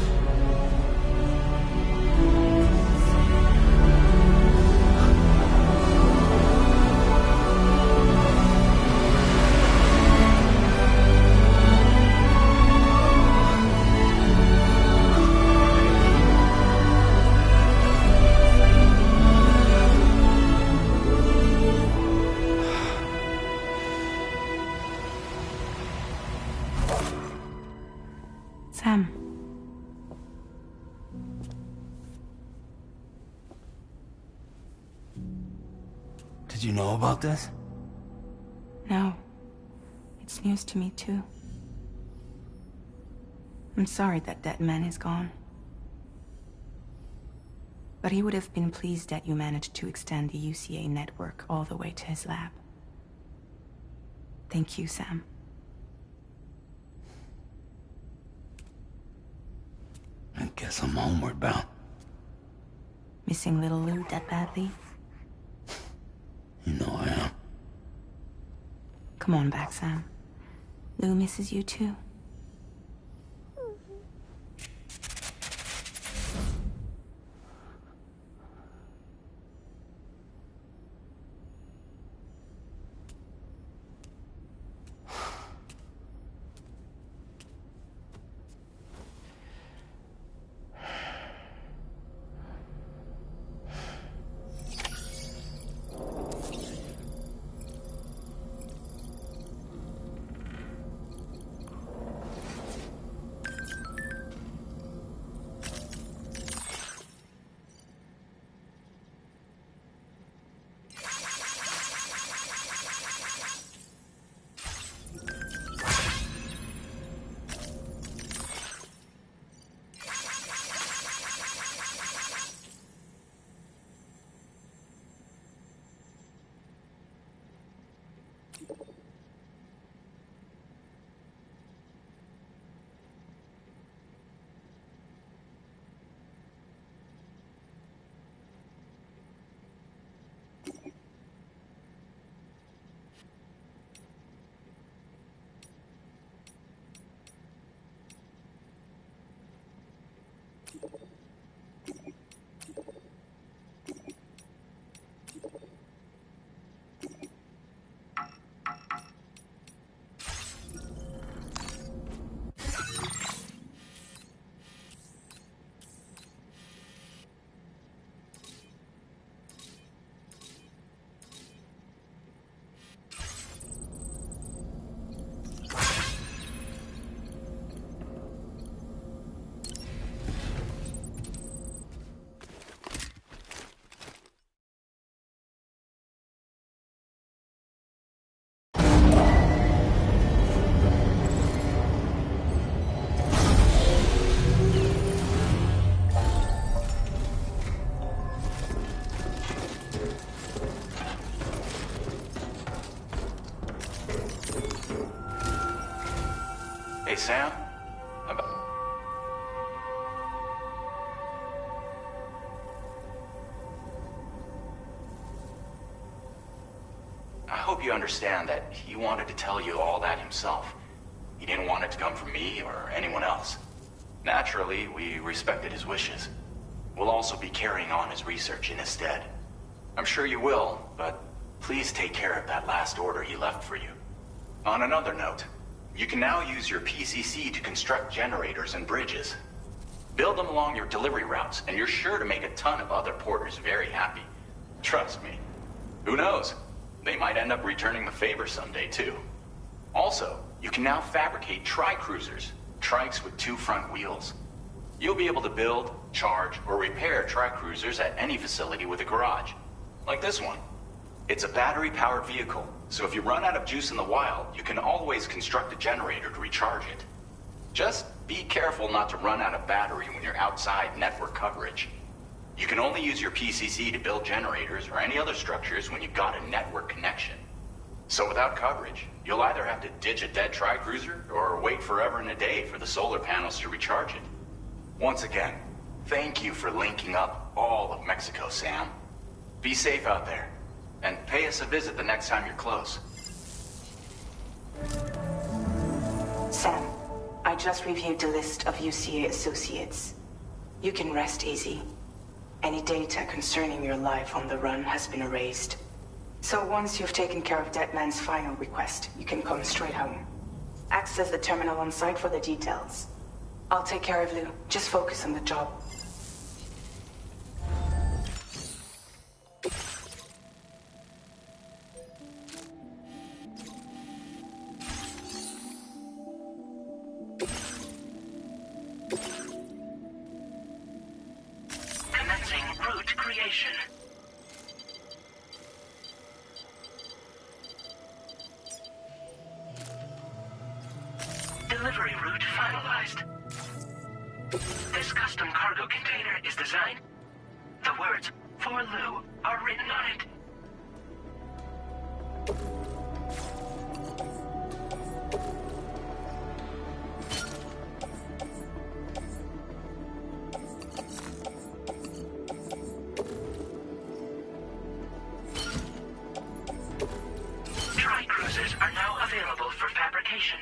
Sam. Did you know about this? No. It's news to me, too. I'm sorry that man is gone. But he would have been pleased that you managed to extend the UCA network all the way to his lab. Thank you, Sam. I guess I'm homeward bound. Missing little Lou that badly? You know I am. Come on back, Sam. Lou misses you too. Hey, Sam? I hope you understand that he wanted to tell you all that himself. He didn't want it to come from me or anyone else. Naturally, we respected his wishes. We'll also be carrying on his research in his stead. I'm sure you will, but please take care of that last order he left for you. On another note, you can now use your PCC to construct generators and bridges. Build them along your delivery routes, and you're sure to make a ton of other porters very happy. Trust me. Who knows? They might end up returning the favor someday, too. Also, you can now fabricate tri-cruisers, trikes with 2 front wheels. You'll be able to build, charge, or repair tri-cruisers at any facility with a garage. Like this one. It's a battery-powered vehicle, so if you run out of juice in the wild, you can always construct a generator to recharge it. Just be careful not to run out of battery when you're outside network coverage. You can only use your PCC to build generators or any other structures when you've got a network connection. So without coverage, you'll either have to ditch a dead tri-cruiser or wait forever and a day for the solar panels to recharge it. Once again, thank you for linking up all of Mexico, Sam. Be safe out there. And pay us a visit the next time you're close. Sam, I just reviewed the list of UCA associates. You can rest easy. Any data concerning your life on the run has been erased. So once you've taken care of Deadman's final request, you can come straight home. Access the terminal on site for the details. I'll take care of Lou. Just focus on the job. Commencing route creation. Delivery route finalized. This custom cargo container is designed. The words, "For Lou," are written on it. Tri-cruisers are now available for fabrication.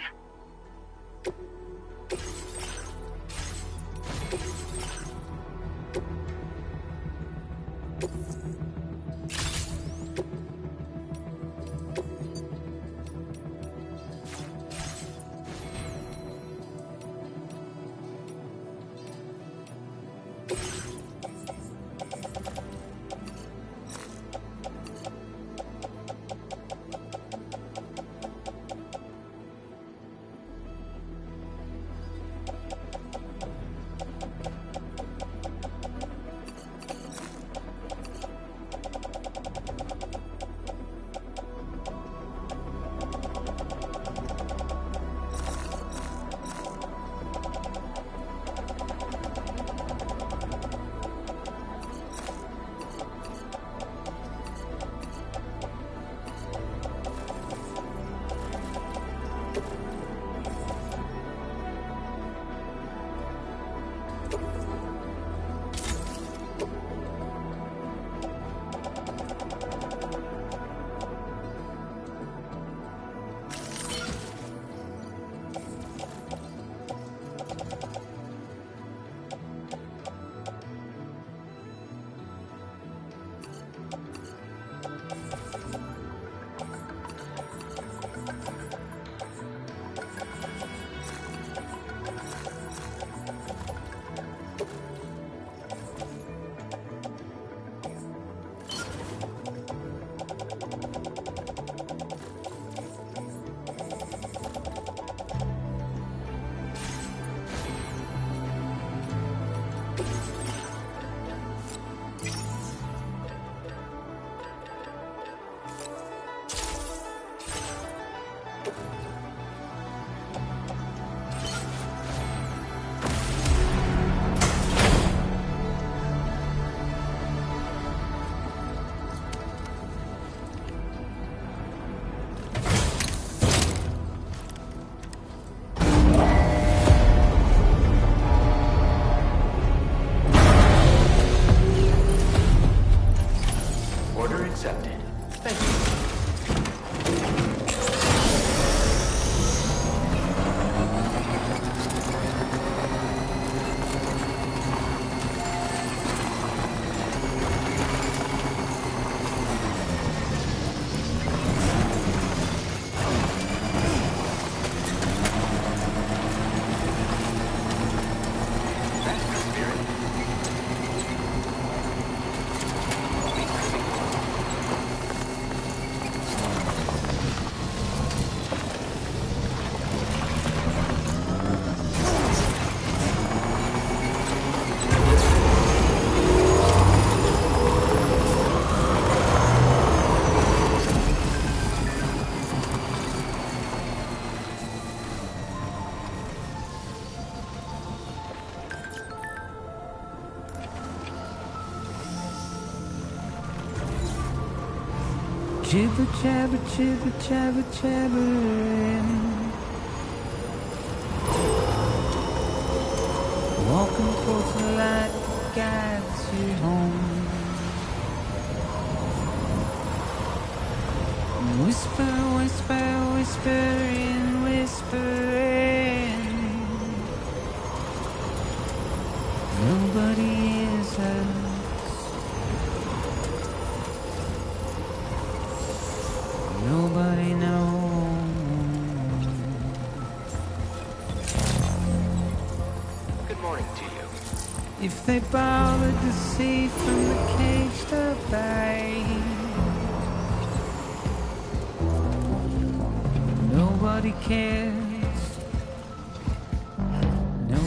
Jibber jabber, jibber jabber, jabbering. Walking towards the light that guides you home. Whisper, whisper, whispering, whispering. Nobody is us. Nobody knows. Good morning to you. If they bothered to see from the cage to bay, nobody cares. Nobody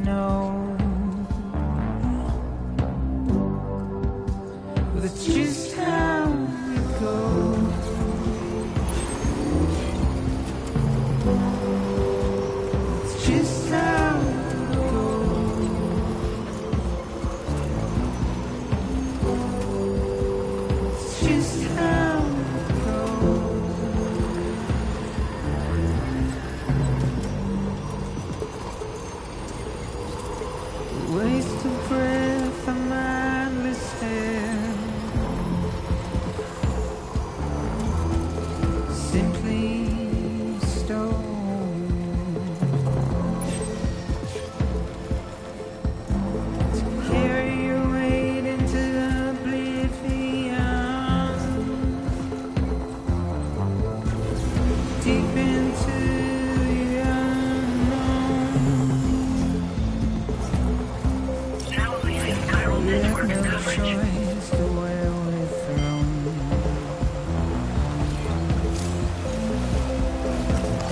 knows. that's just how it goes. It's just how it goes. It's just how it goes. Waste of breath, a mindless stare. Simply stone. To carry your weight into the oblivion. Deep into the unknown. Now leaving chiral network No coverage. choice to where we're thrown.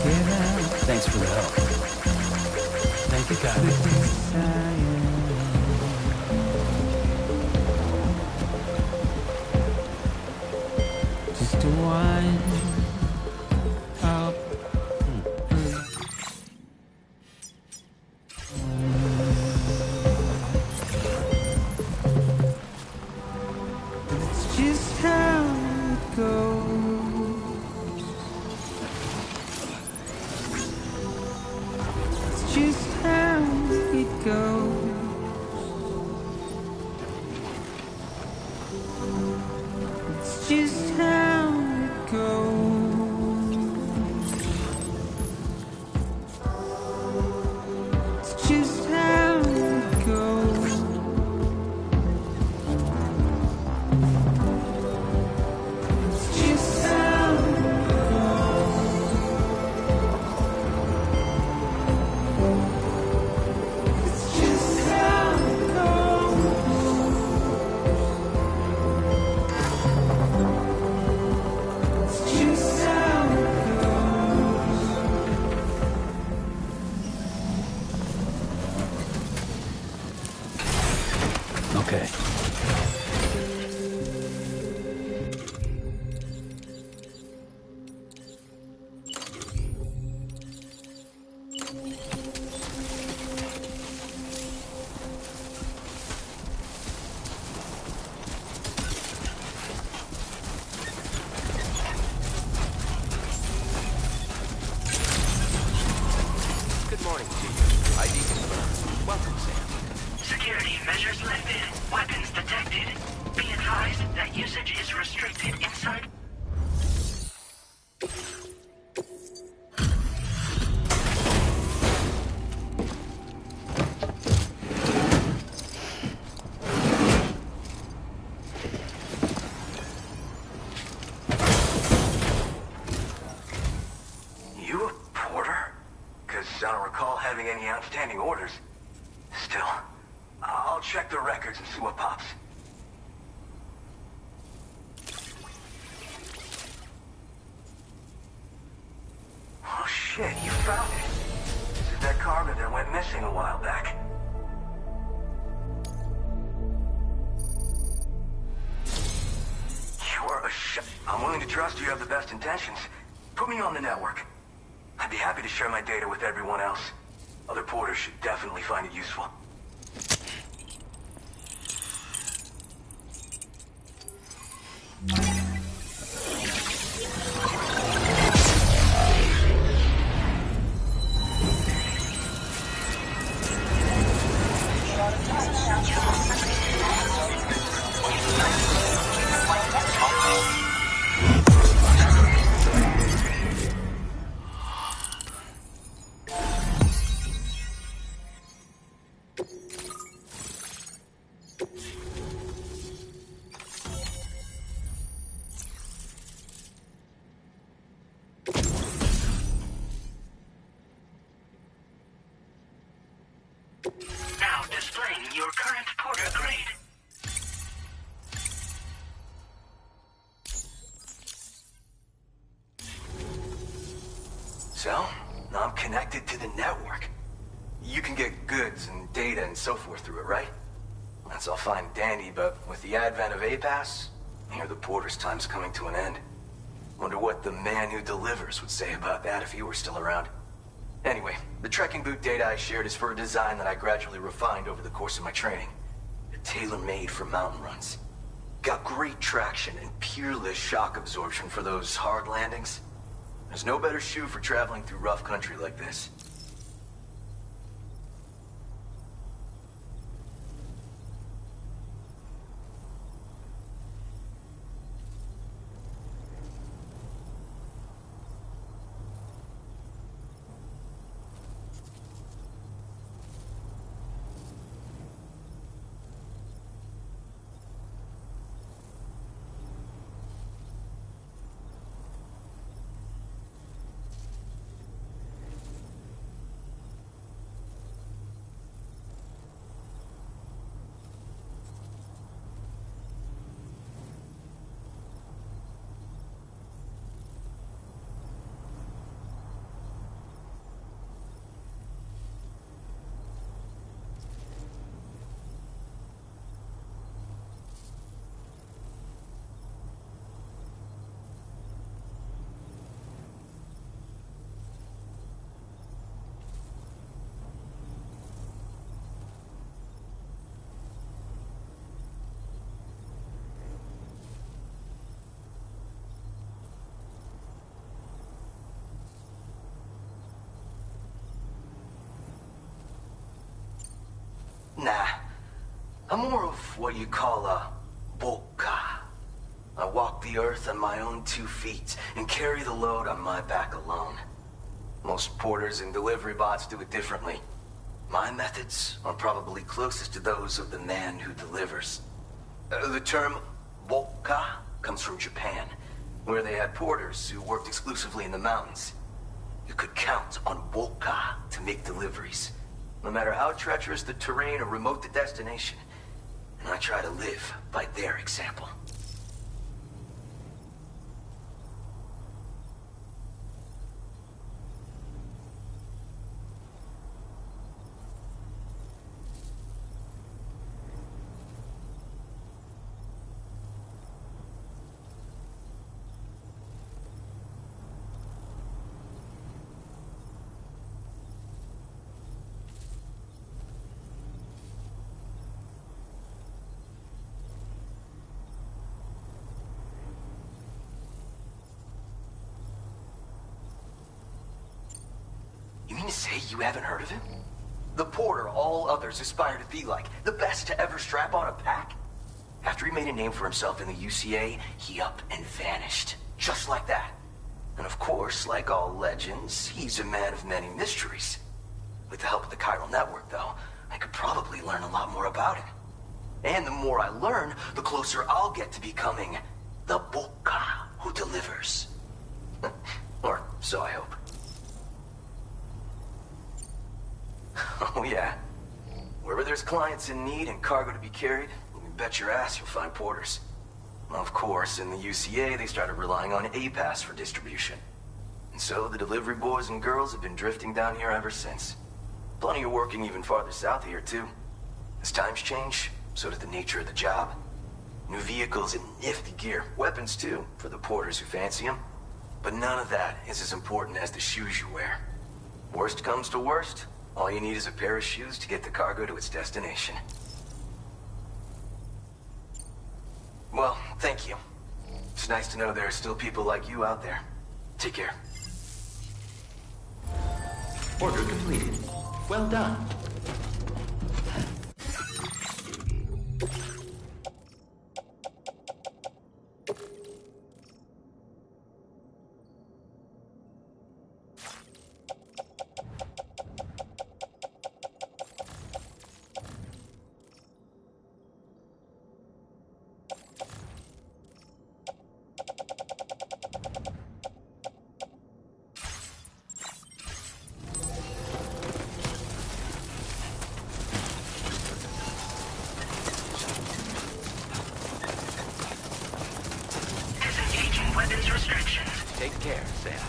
Get out Thanks for the help. Thank you, Kylie. desire. Just to wind up. It's just how it goes. It's just how it goes. It's just how it goes. It's just how it goes. It's just how it goes. It's just how it goes. It's just how it goes. Okay. Good morning to you. ID confirmed. Welcome, Sam. Security measures lifted. Weapons detected. Be advised that usage is restricted inside. You a porter? Because I don't recall having any outstanding orders. Still, I'll check the records and see what pops. Oh shit, you found it. This is that cargo that went missing a while back. You're a I'm willing to trust you have the best intentions. Put me on the network. I'd be happy to share my data with everyone else. Other porters should definitely find it useful. Now displaying your current porter grade. So, now I'm connected to the network. You can get goods and data and so forth through it, right? That That's all fine and dandy, but with the advent of A-Pass, I hear the porter's time's coming to an end. Wonder what the man who delivers would say about that if he were still around. Anyway, the trekking boot data I shared is for a design that I gradually refined over the course of my training. They're tailor-made for mountain runs. Got great traction and peerless shock absorption for those hard landings. There's no better shoe for traveling through rough country like this. Nah, I'm more of what you call a boka. I walk the earth on my own 2 feet and carry the load on my back alone. Most porters and delivery bots do it differently. My methods are probably closest to those of the man who delivers. The term boka comes from Japan, where they had porters who worked exclusively in the mountains. You could count on boka to make deliveries, no matter how treacherous the terrain or remote the destination. And I try to live by their example. You mean to say you haven't heard of him? The porter all others aspire to be like, the best to ever strap on a pack? After he made a name for himself in the UCA, he up and vanished. Just like that. And of course, like all legends, he's a man of many mysteries. With the help of the chiral network, though, I could probably learn a lot more about him. And the more I learn, the closer I'll get to becoming the boka who delivers. Or so I hope. Oh yeah. Wherever there's clients in need and cargo to be carried, you bet your ass you'll find porters. Of course, in the UCA, they started relying on A-Pass for distribution. And so the delivery boys and girls have been drifting down here ever since. Plenty are working even farther south here, too. As times change, so does the nature of the job. New vehicles and nifty gear. Weapons, too, for the porters who fancy them. But none of that is as important as the shoes you wear. Worst comes to worst, all you need is a pair of shoes to get the cargo to its destination. Well, thank you. It's nice to know there are still people like you out there. Take care. Order completed. Well done. Take care, Sam.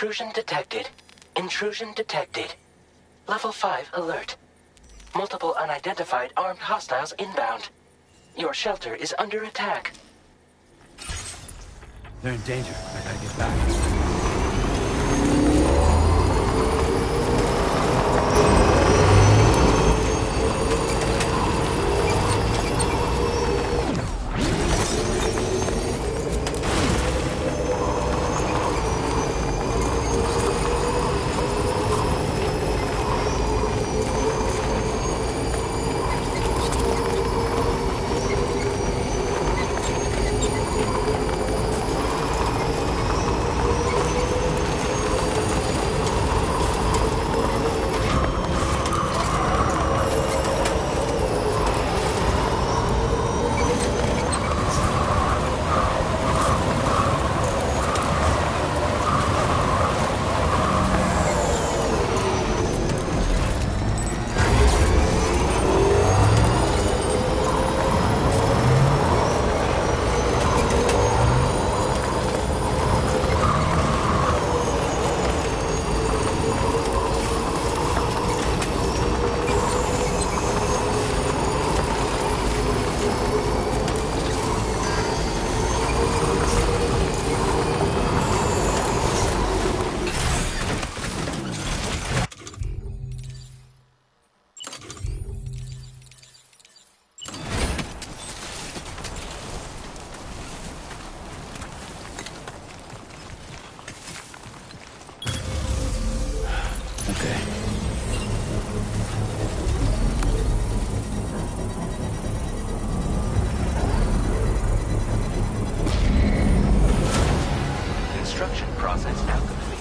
Intrusion detected. Intrusion detected. Level 5 alert. Multiple unidentified armed hostiles inbound. Your shelter is under attack. They're in danger. I gotta get back. Construction process now complete.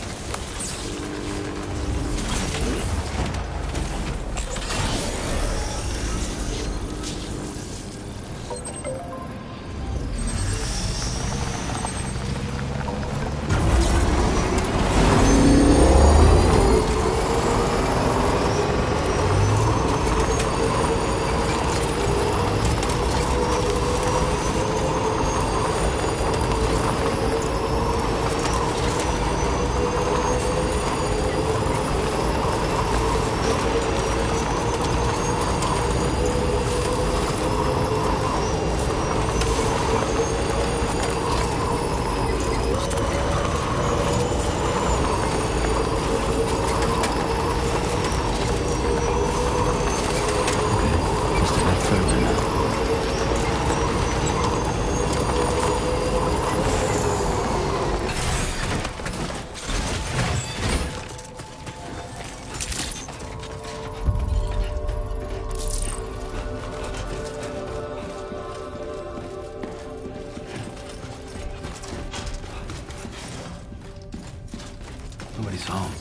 Nobody's home.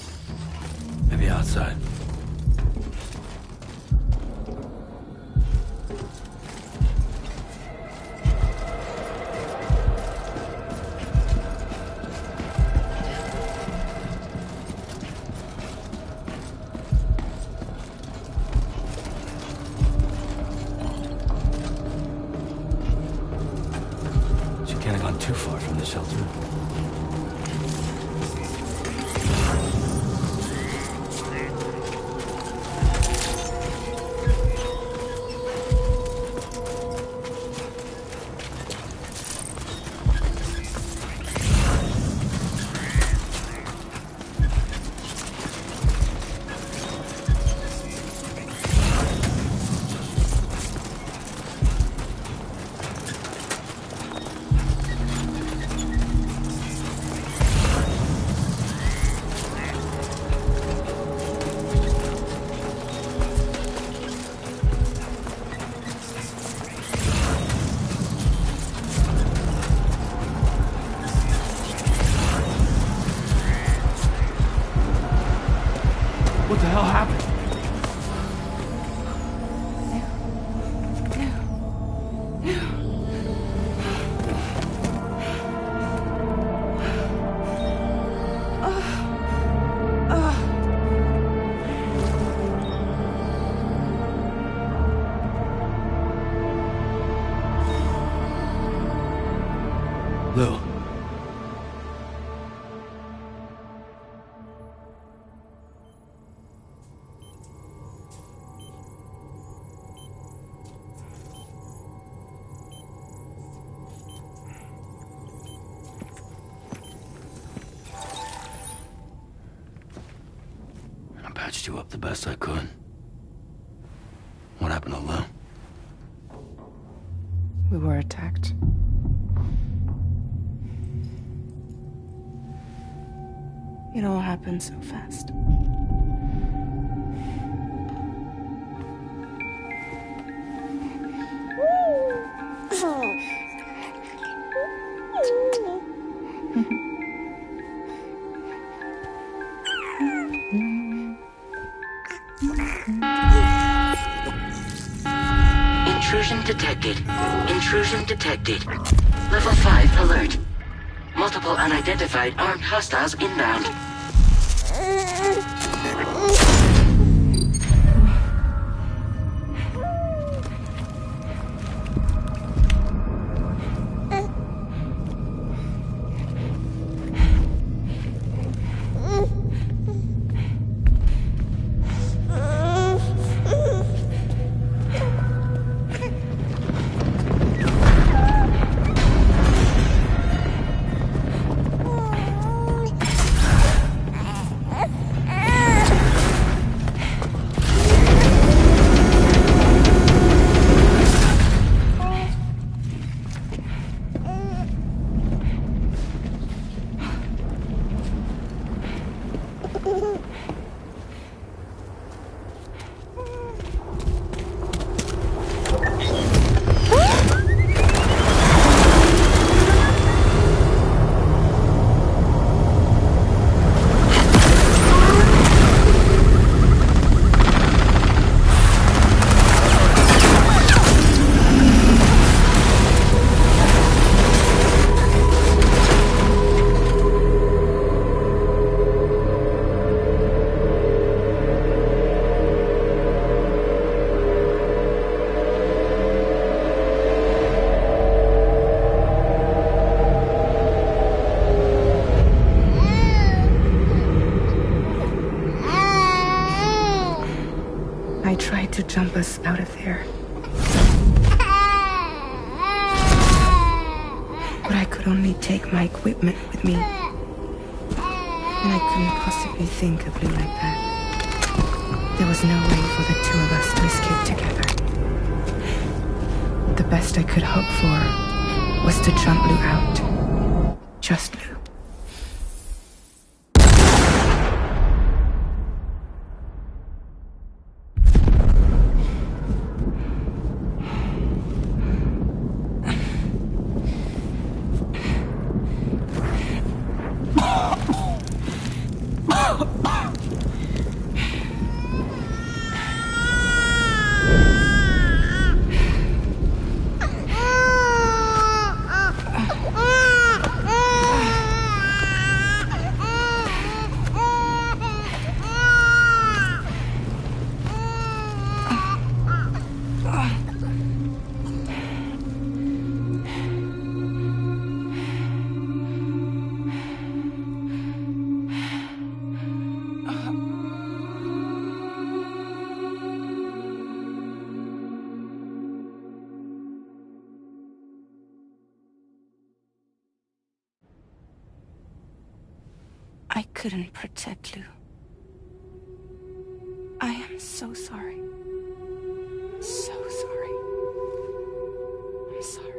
Maybe outside. She can't have gone too far from the shelter. What the hell happened? Lou. patched you up the best I could. What happened to Lou? We were attacked. It all happened so fast. Intrusion detected. Intrusion detected. Level 5 alert. Multiple unidentified armed hostiles inbound. I tried to jump us out of there. But I could only take my equipment with me. And I couldn't possibly think of Lou like that. There was no way for the two of us to escape together. The best I could hope for was to jump Lou out. Just Lou. I couldn't protect Lou. I am so sorry. So sorry. I'm sorry.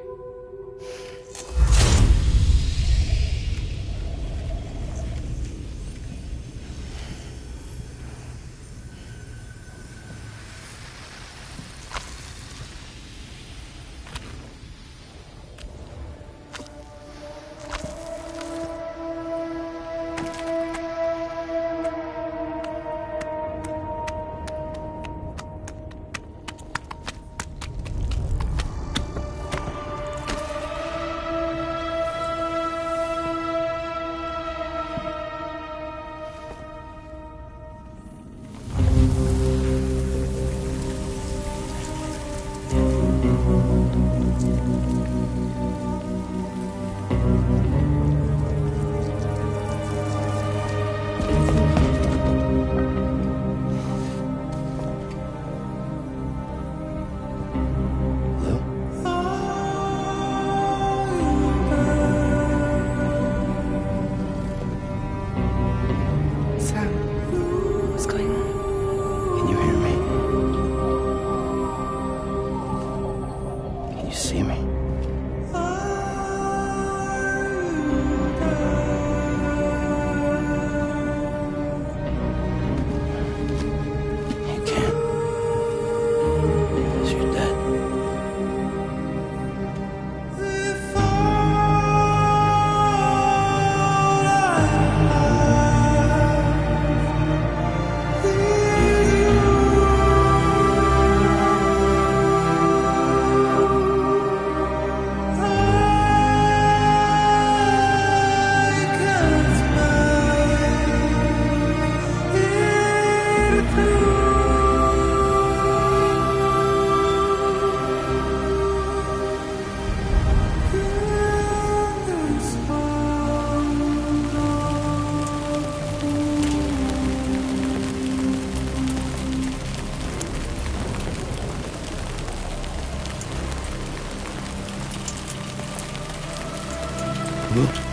good.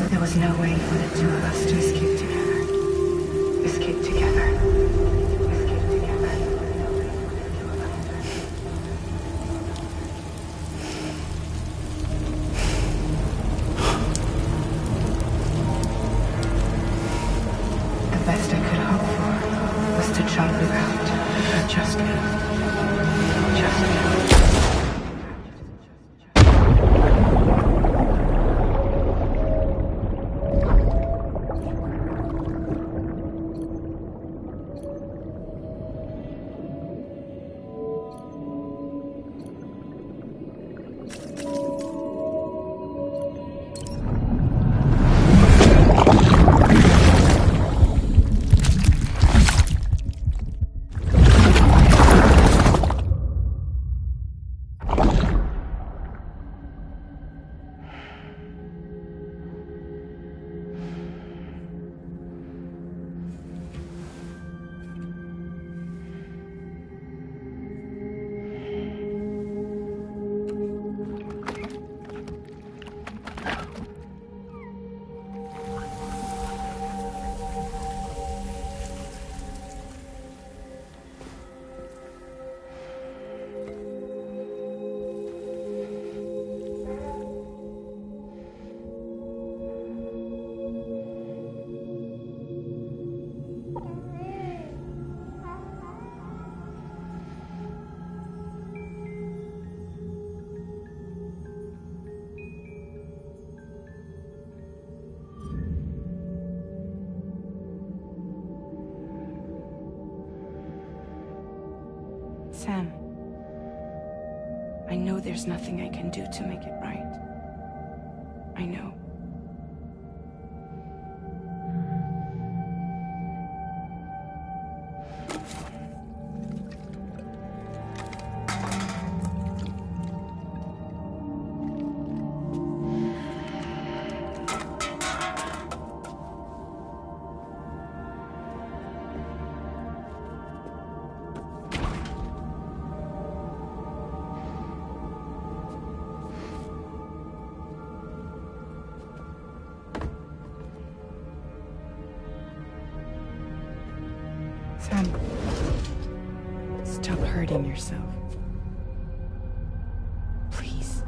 There was no way for the two of us to escape together. Escape together. Escape together. The best I could hope for was to chop you out. Just now. Just now. Sam, I know there's nothing I can do to make it right. I know. Sam, stop hurting yourself. Please.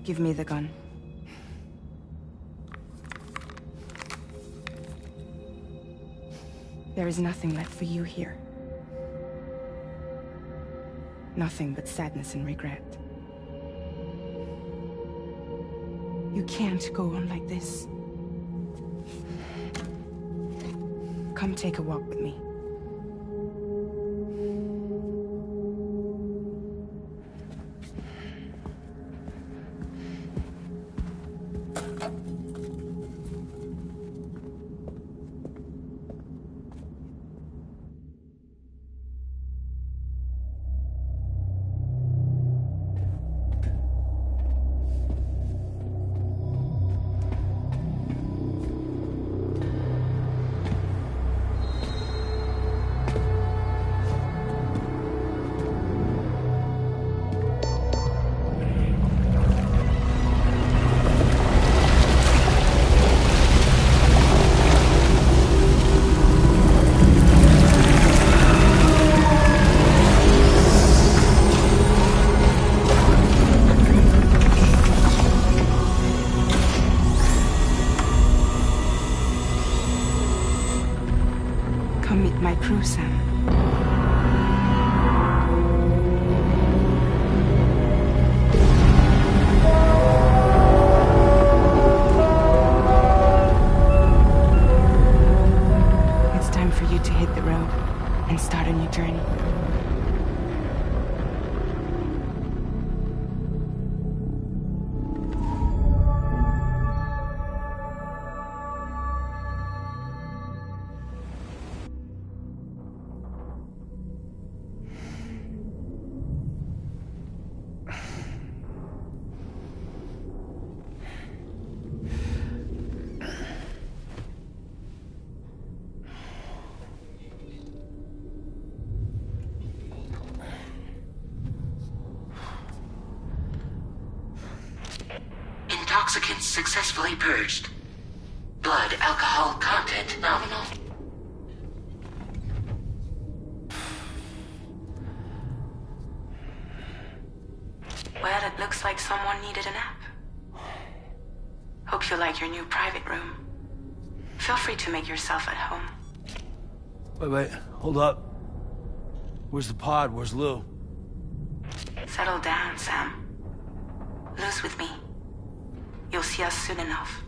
Give me the gun. There is nothing left for you here. Nothing but sadness and regret. You can't go on like this. Come take a walk with me. Come meet my crew, Sam. It's time for you to hit the road and start a new journey. Intoxicants successfully purged. Blood alcohol content nominal. Well, it looks like someone needed a nap. Hope you like your new private room. Feel free to make yourself at home. Wait, hold up. Where's the pod? Where's Lou? Settle down, Sam. Lou's with me. You'll see us soon enough.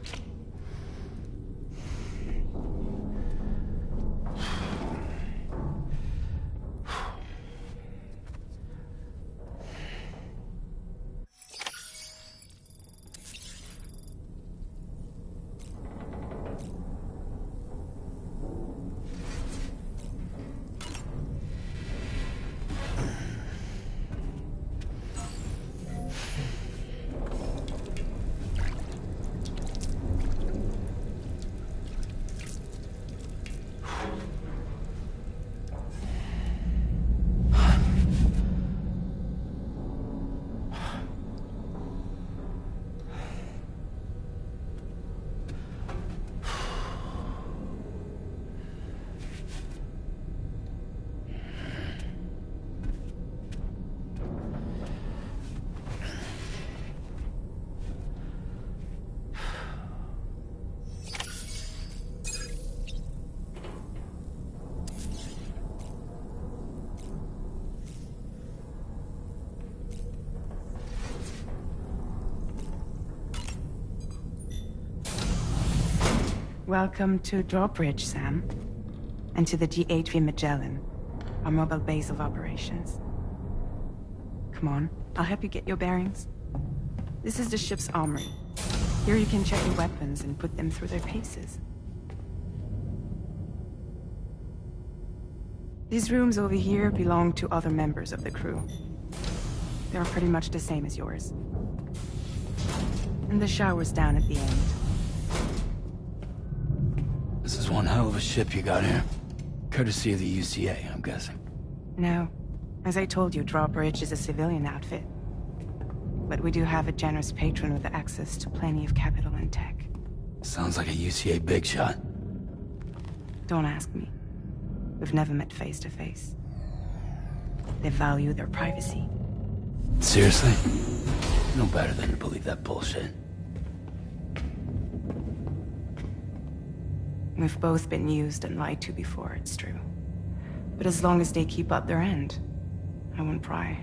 Welcome to Drawbridge, Sam. And to the GHV Magellan, our mobile base of operations. Come on, I'll help you get your bearings. This is the ship's armory. Here you can check your weapons and put them through their paces. These rooms over here belong to other members of the crew. They're pretty much the same as yours. And the shower's down at the end. This is It's one hell of a ship you got here. Courtesy of the UCA, I'm guessing. No. As I told you, Drawbridge is a civilian outfit. But we do have a generous patron with access to plenty of capital and tech. Sounds like a UCA big shot. Don't ask me. We've never met face to face. They value their privacy. Seriously? No better than to believe that bullshit. We've both been used and lied to before, it's true. But as long as they keep up their end, I won't pry.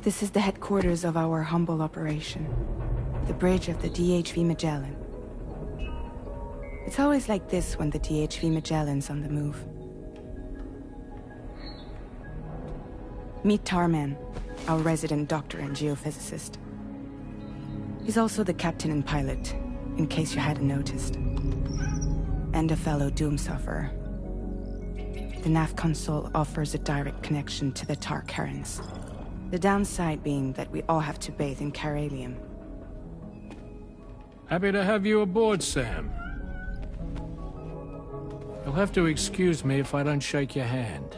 This is the headquarters of our humble operation. The bridge of the DHV Magellan. It's always like this when the DHV Magellan's on the move. Meet Tarman, our resident doctor and geophysicist. He's also the captain and pilot, in case you hadn't noticed. And a fellow doom sufferer. The nav console offers a direct connection to the Tar currents. The downside being that we all have to bathe in Caralium. Happy to have you aboard, Sam. You'll have to excuse me if I don't shake your hand.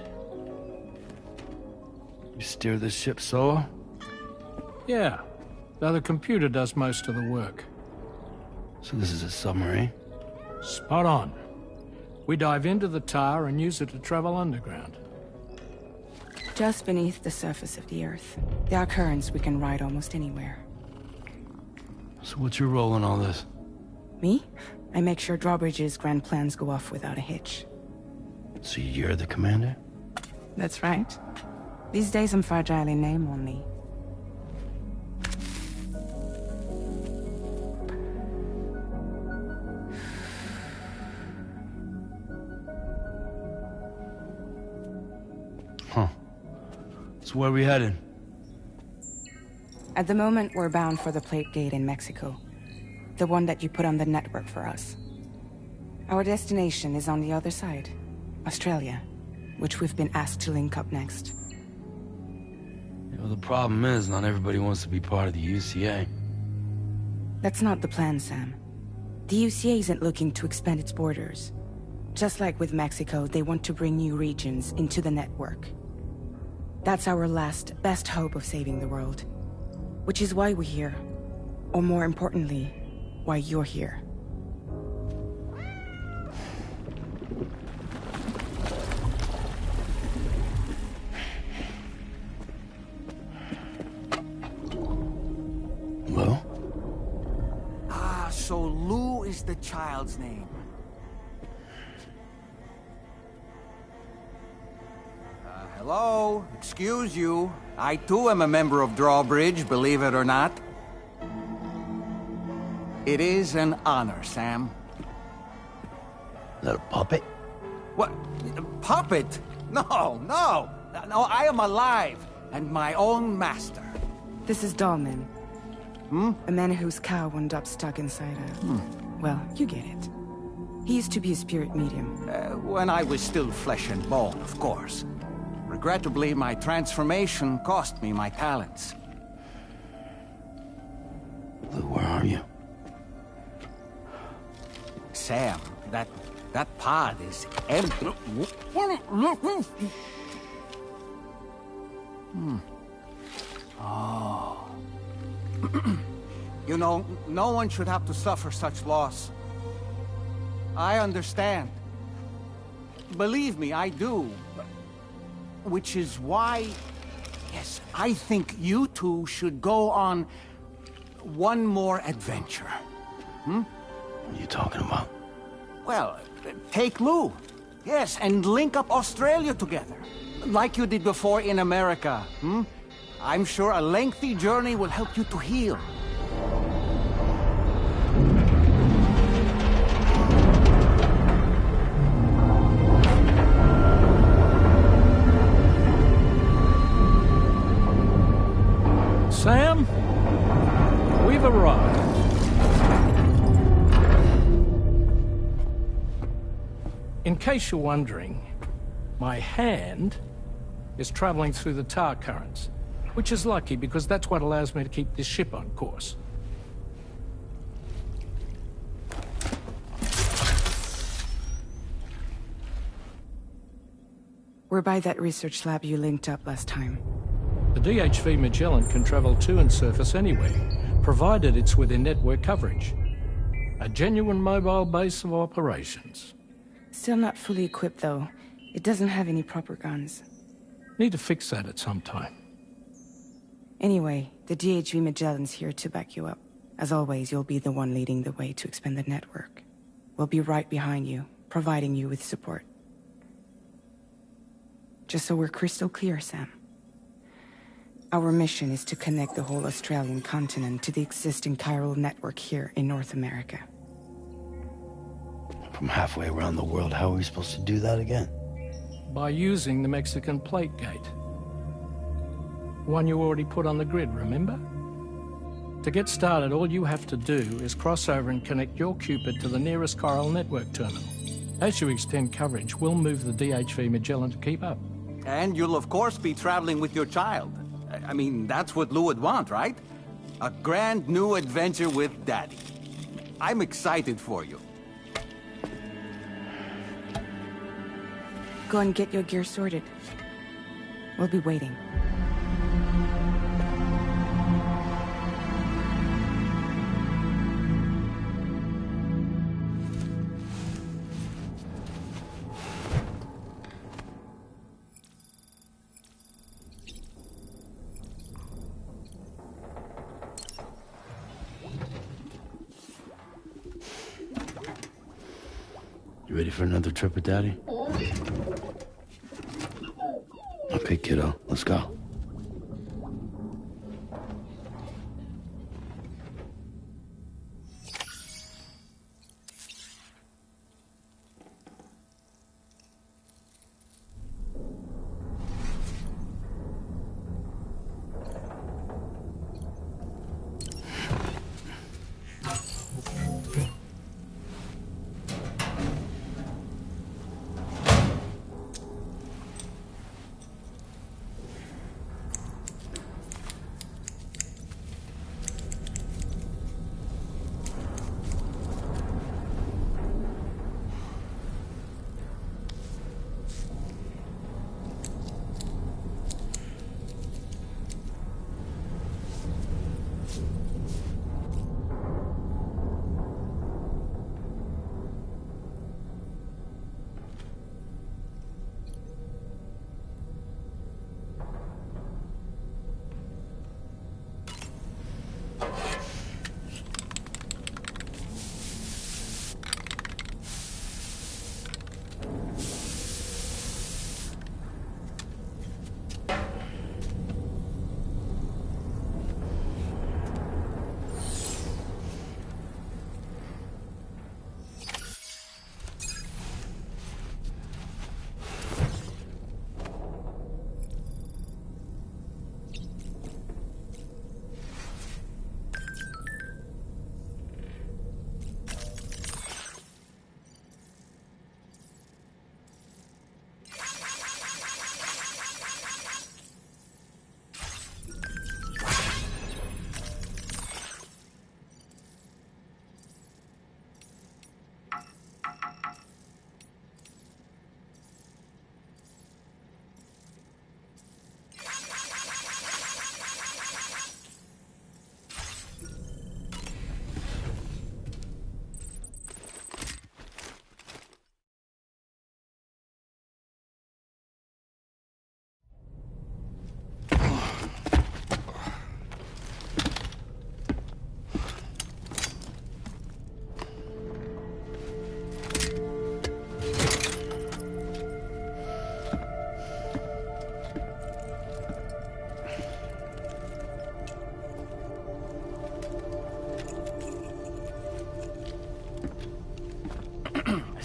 You steer this ship solo? Yeah, though the computer does most of the work. So this is a submarine? Spot on. We dive into the Tar and use it to travel underground. Just beneath the surface of the Earth, there are currents we can ride almost anywhere. So what's your role in all this? Me? I make sure Drawbridge's grand plans go off without a hitch. So you're the commander? That's right. These days I'm fragile in name only. Huh. So where are we headed? At the moment, we're bound for the Plate Gate in Mexico. The one that you put on the network for us. Our destination is on the other side, Australia, which we've been asked to link up next. You know, the problem is, not everybody wants to be part of the UCA. That's not the plan, Sam. The UCA isn't looking to expand its borders. Just like with Mexico, they want to bring new regions into the network. That's our last, best hope of saving the world. Which is why we're here. Or more importantly, why you're here. Hello? Ah, so Lou is the child's name. Hello? Excuse you. I too am a member of Drawbridge, believe it or not. It is an honor, Sam. Is that a puppet? What? A puppet? No, no! No, I am alive, and my own master. This is Dahlman. A man whose cow wound up stuck inside a... Well, you get it. He used to be a spirit medium. When I was still flesh and bone, of course. Regrettably, my transformation cost me my talents. Lou, where are you? Sam, that pod is empty. Oh. You know, no one should have to suffer such loss. I understand. Believe me, I do. Which is why, yes, I think you two should go on one more adventure. What are you talking about? Well, take Lou. Yes, and link up Australia together. Like you did before in America. I'm sure a lengthy journey will help you to heal. Sam, we've arrived. case you're wondering, my hand is traveling through the tar currents, which is lucky because that's what allows me to keep this ship on course. We're by that research lab you linked up last time. The DHV Magellan can travel to and surface anywhere, provided it's within network coverage. A genuine mobile base of operations. Still not fully equipped, though. It doesn't have any proper guns. Need to fix that at some time. Anyway, the DHV Magellan's here to back you up. As always, you'll be the one leading the way to expand the network. We'll be right behind you, providing you with support. Just so we're crystal clear, Sam. Our mission is to connect the whole Australian continent to the existing chiral network here in North America. From halfway around the world, how are we supposed to do that again? By using the Mexican plate gate. One you already put on the grid, remember? To get started, all you have to do is cross over and connect your Cupid to the nearest chiral network terminal. As you extend coverage, we'll move the DHV Magellan to keep up. And you'll of course be traveling with your child. I mean, that's what Lou would want, right? A grand new adventure with Daddy. I'm excited for you. Go and get your gear sorted. We'll be waiting. You ready for another trip with Daddy? Okay, kiddo, let's go.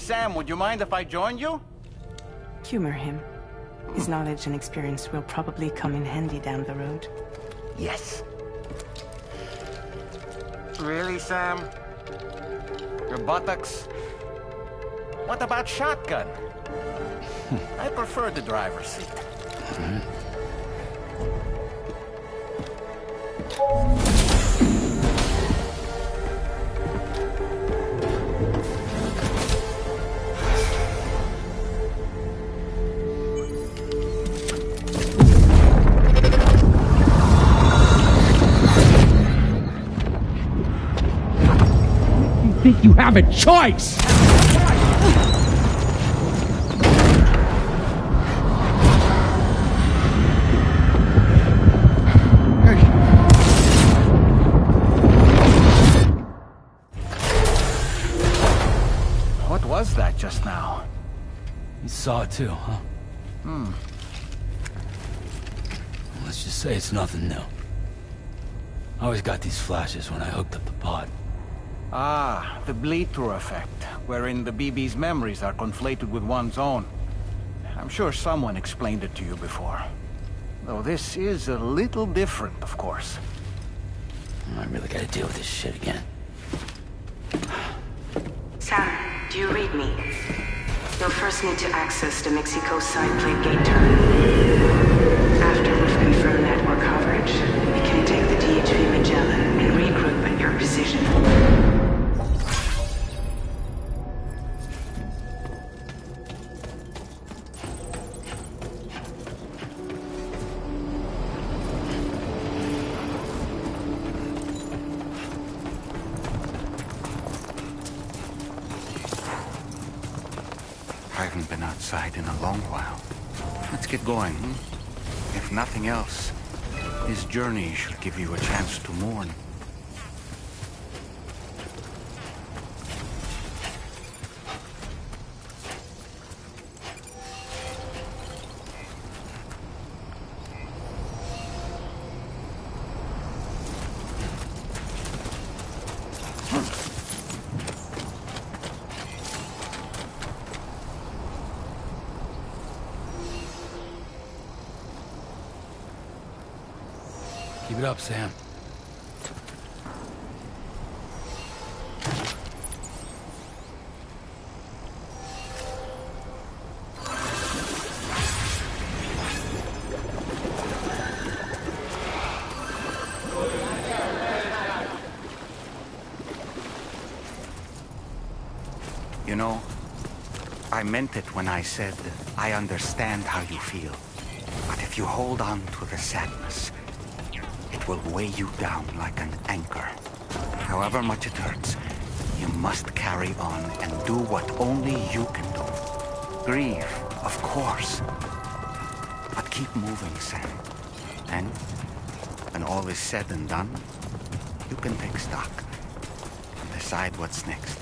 Sam, would you mind if I joined you? Humor him. His knowledge and experience will probably come in handy down the road. Yes. Really, Sam? Your buttocks? What about shotgun? I prefer the driver's seat. You think you have a choice? What was that just now? You saw it too, huh? Let's just say it's nothing new. I always got these flashes when I hooked up the pod. Ah, the bleed-through effect, wherein the BB's memories are conflated with one's own. I'm sure someone explained it to you before. Though this is a little different, of course. I really gotta deal with this shit again. Sam, do you read me? You'll first need to access the Mexico side plate gate terminal. After we've confirmed network coverage, we can take the DHV Magellan and regroup at your position. I haven't been outside in a long while. Let's get going, If nothing else, this journey should give you a chance to mourn. Keep it up, Sam. You know, I meant it when I said I understand how you feel. But if you hold on to the sadness, it will weigh you down like an anchor. However much it hurts, you must carry on and do what only you can do. Grieve, of course. But keep moving, Sam. And when all is said and done, you can take stock and decide what's next.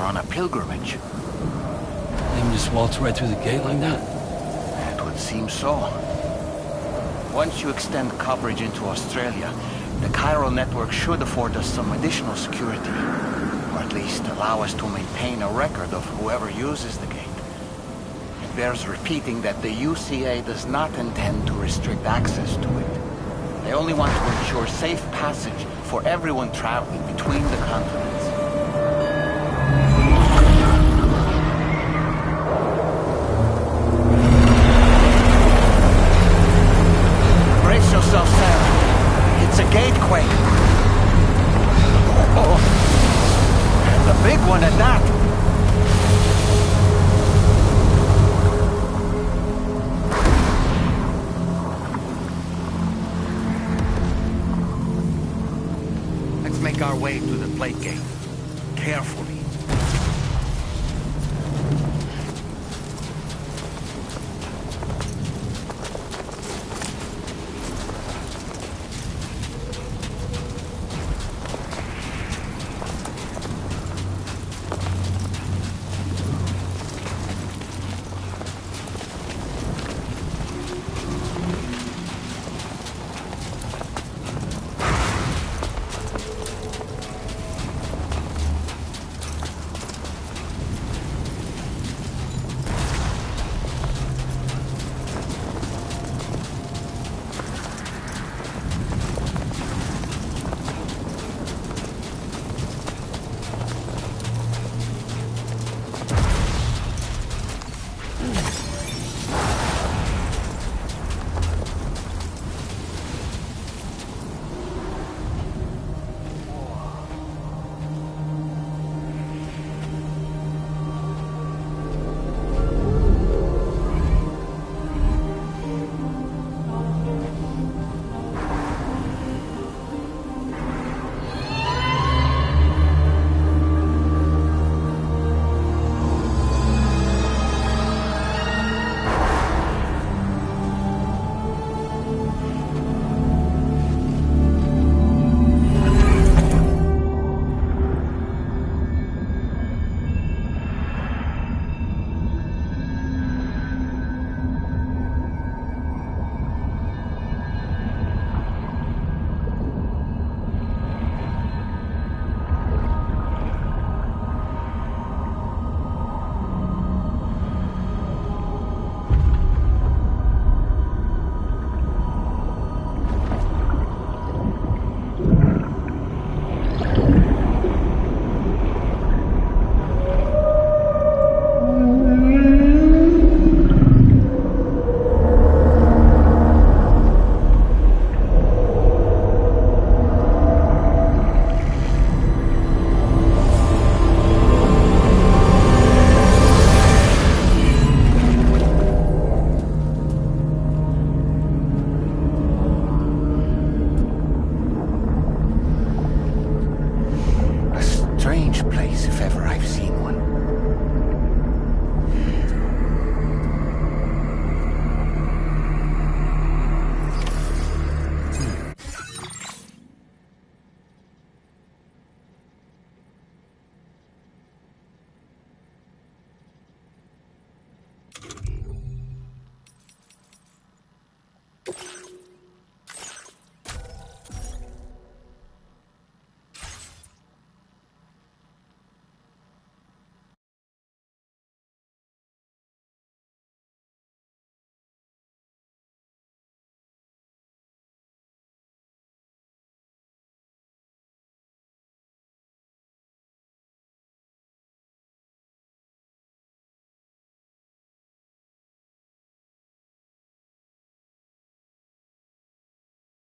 on a pilgrimage. They can just waltz right through the gate like that? It would seem so. Once you extend coverage into Australia, the chiral network should afford us some additional security. Or at least allow us to maintain a record of whoever uses the gate. It bears repeating that the UCA does not intend to restrict access to it. They only want to ensure safe passage for everyone traveling between the continents. Brace yourself, Sam. It's a gatequake. Oh, and a big one at that. Let's make our way to the plate gate.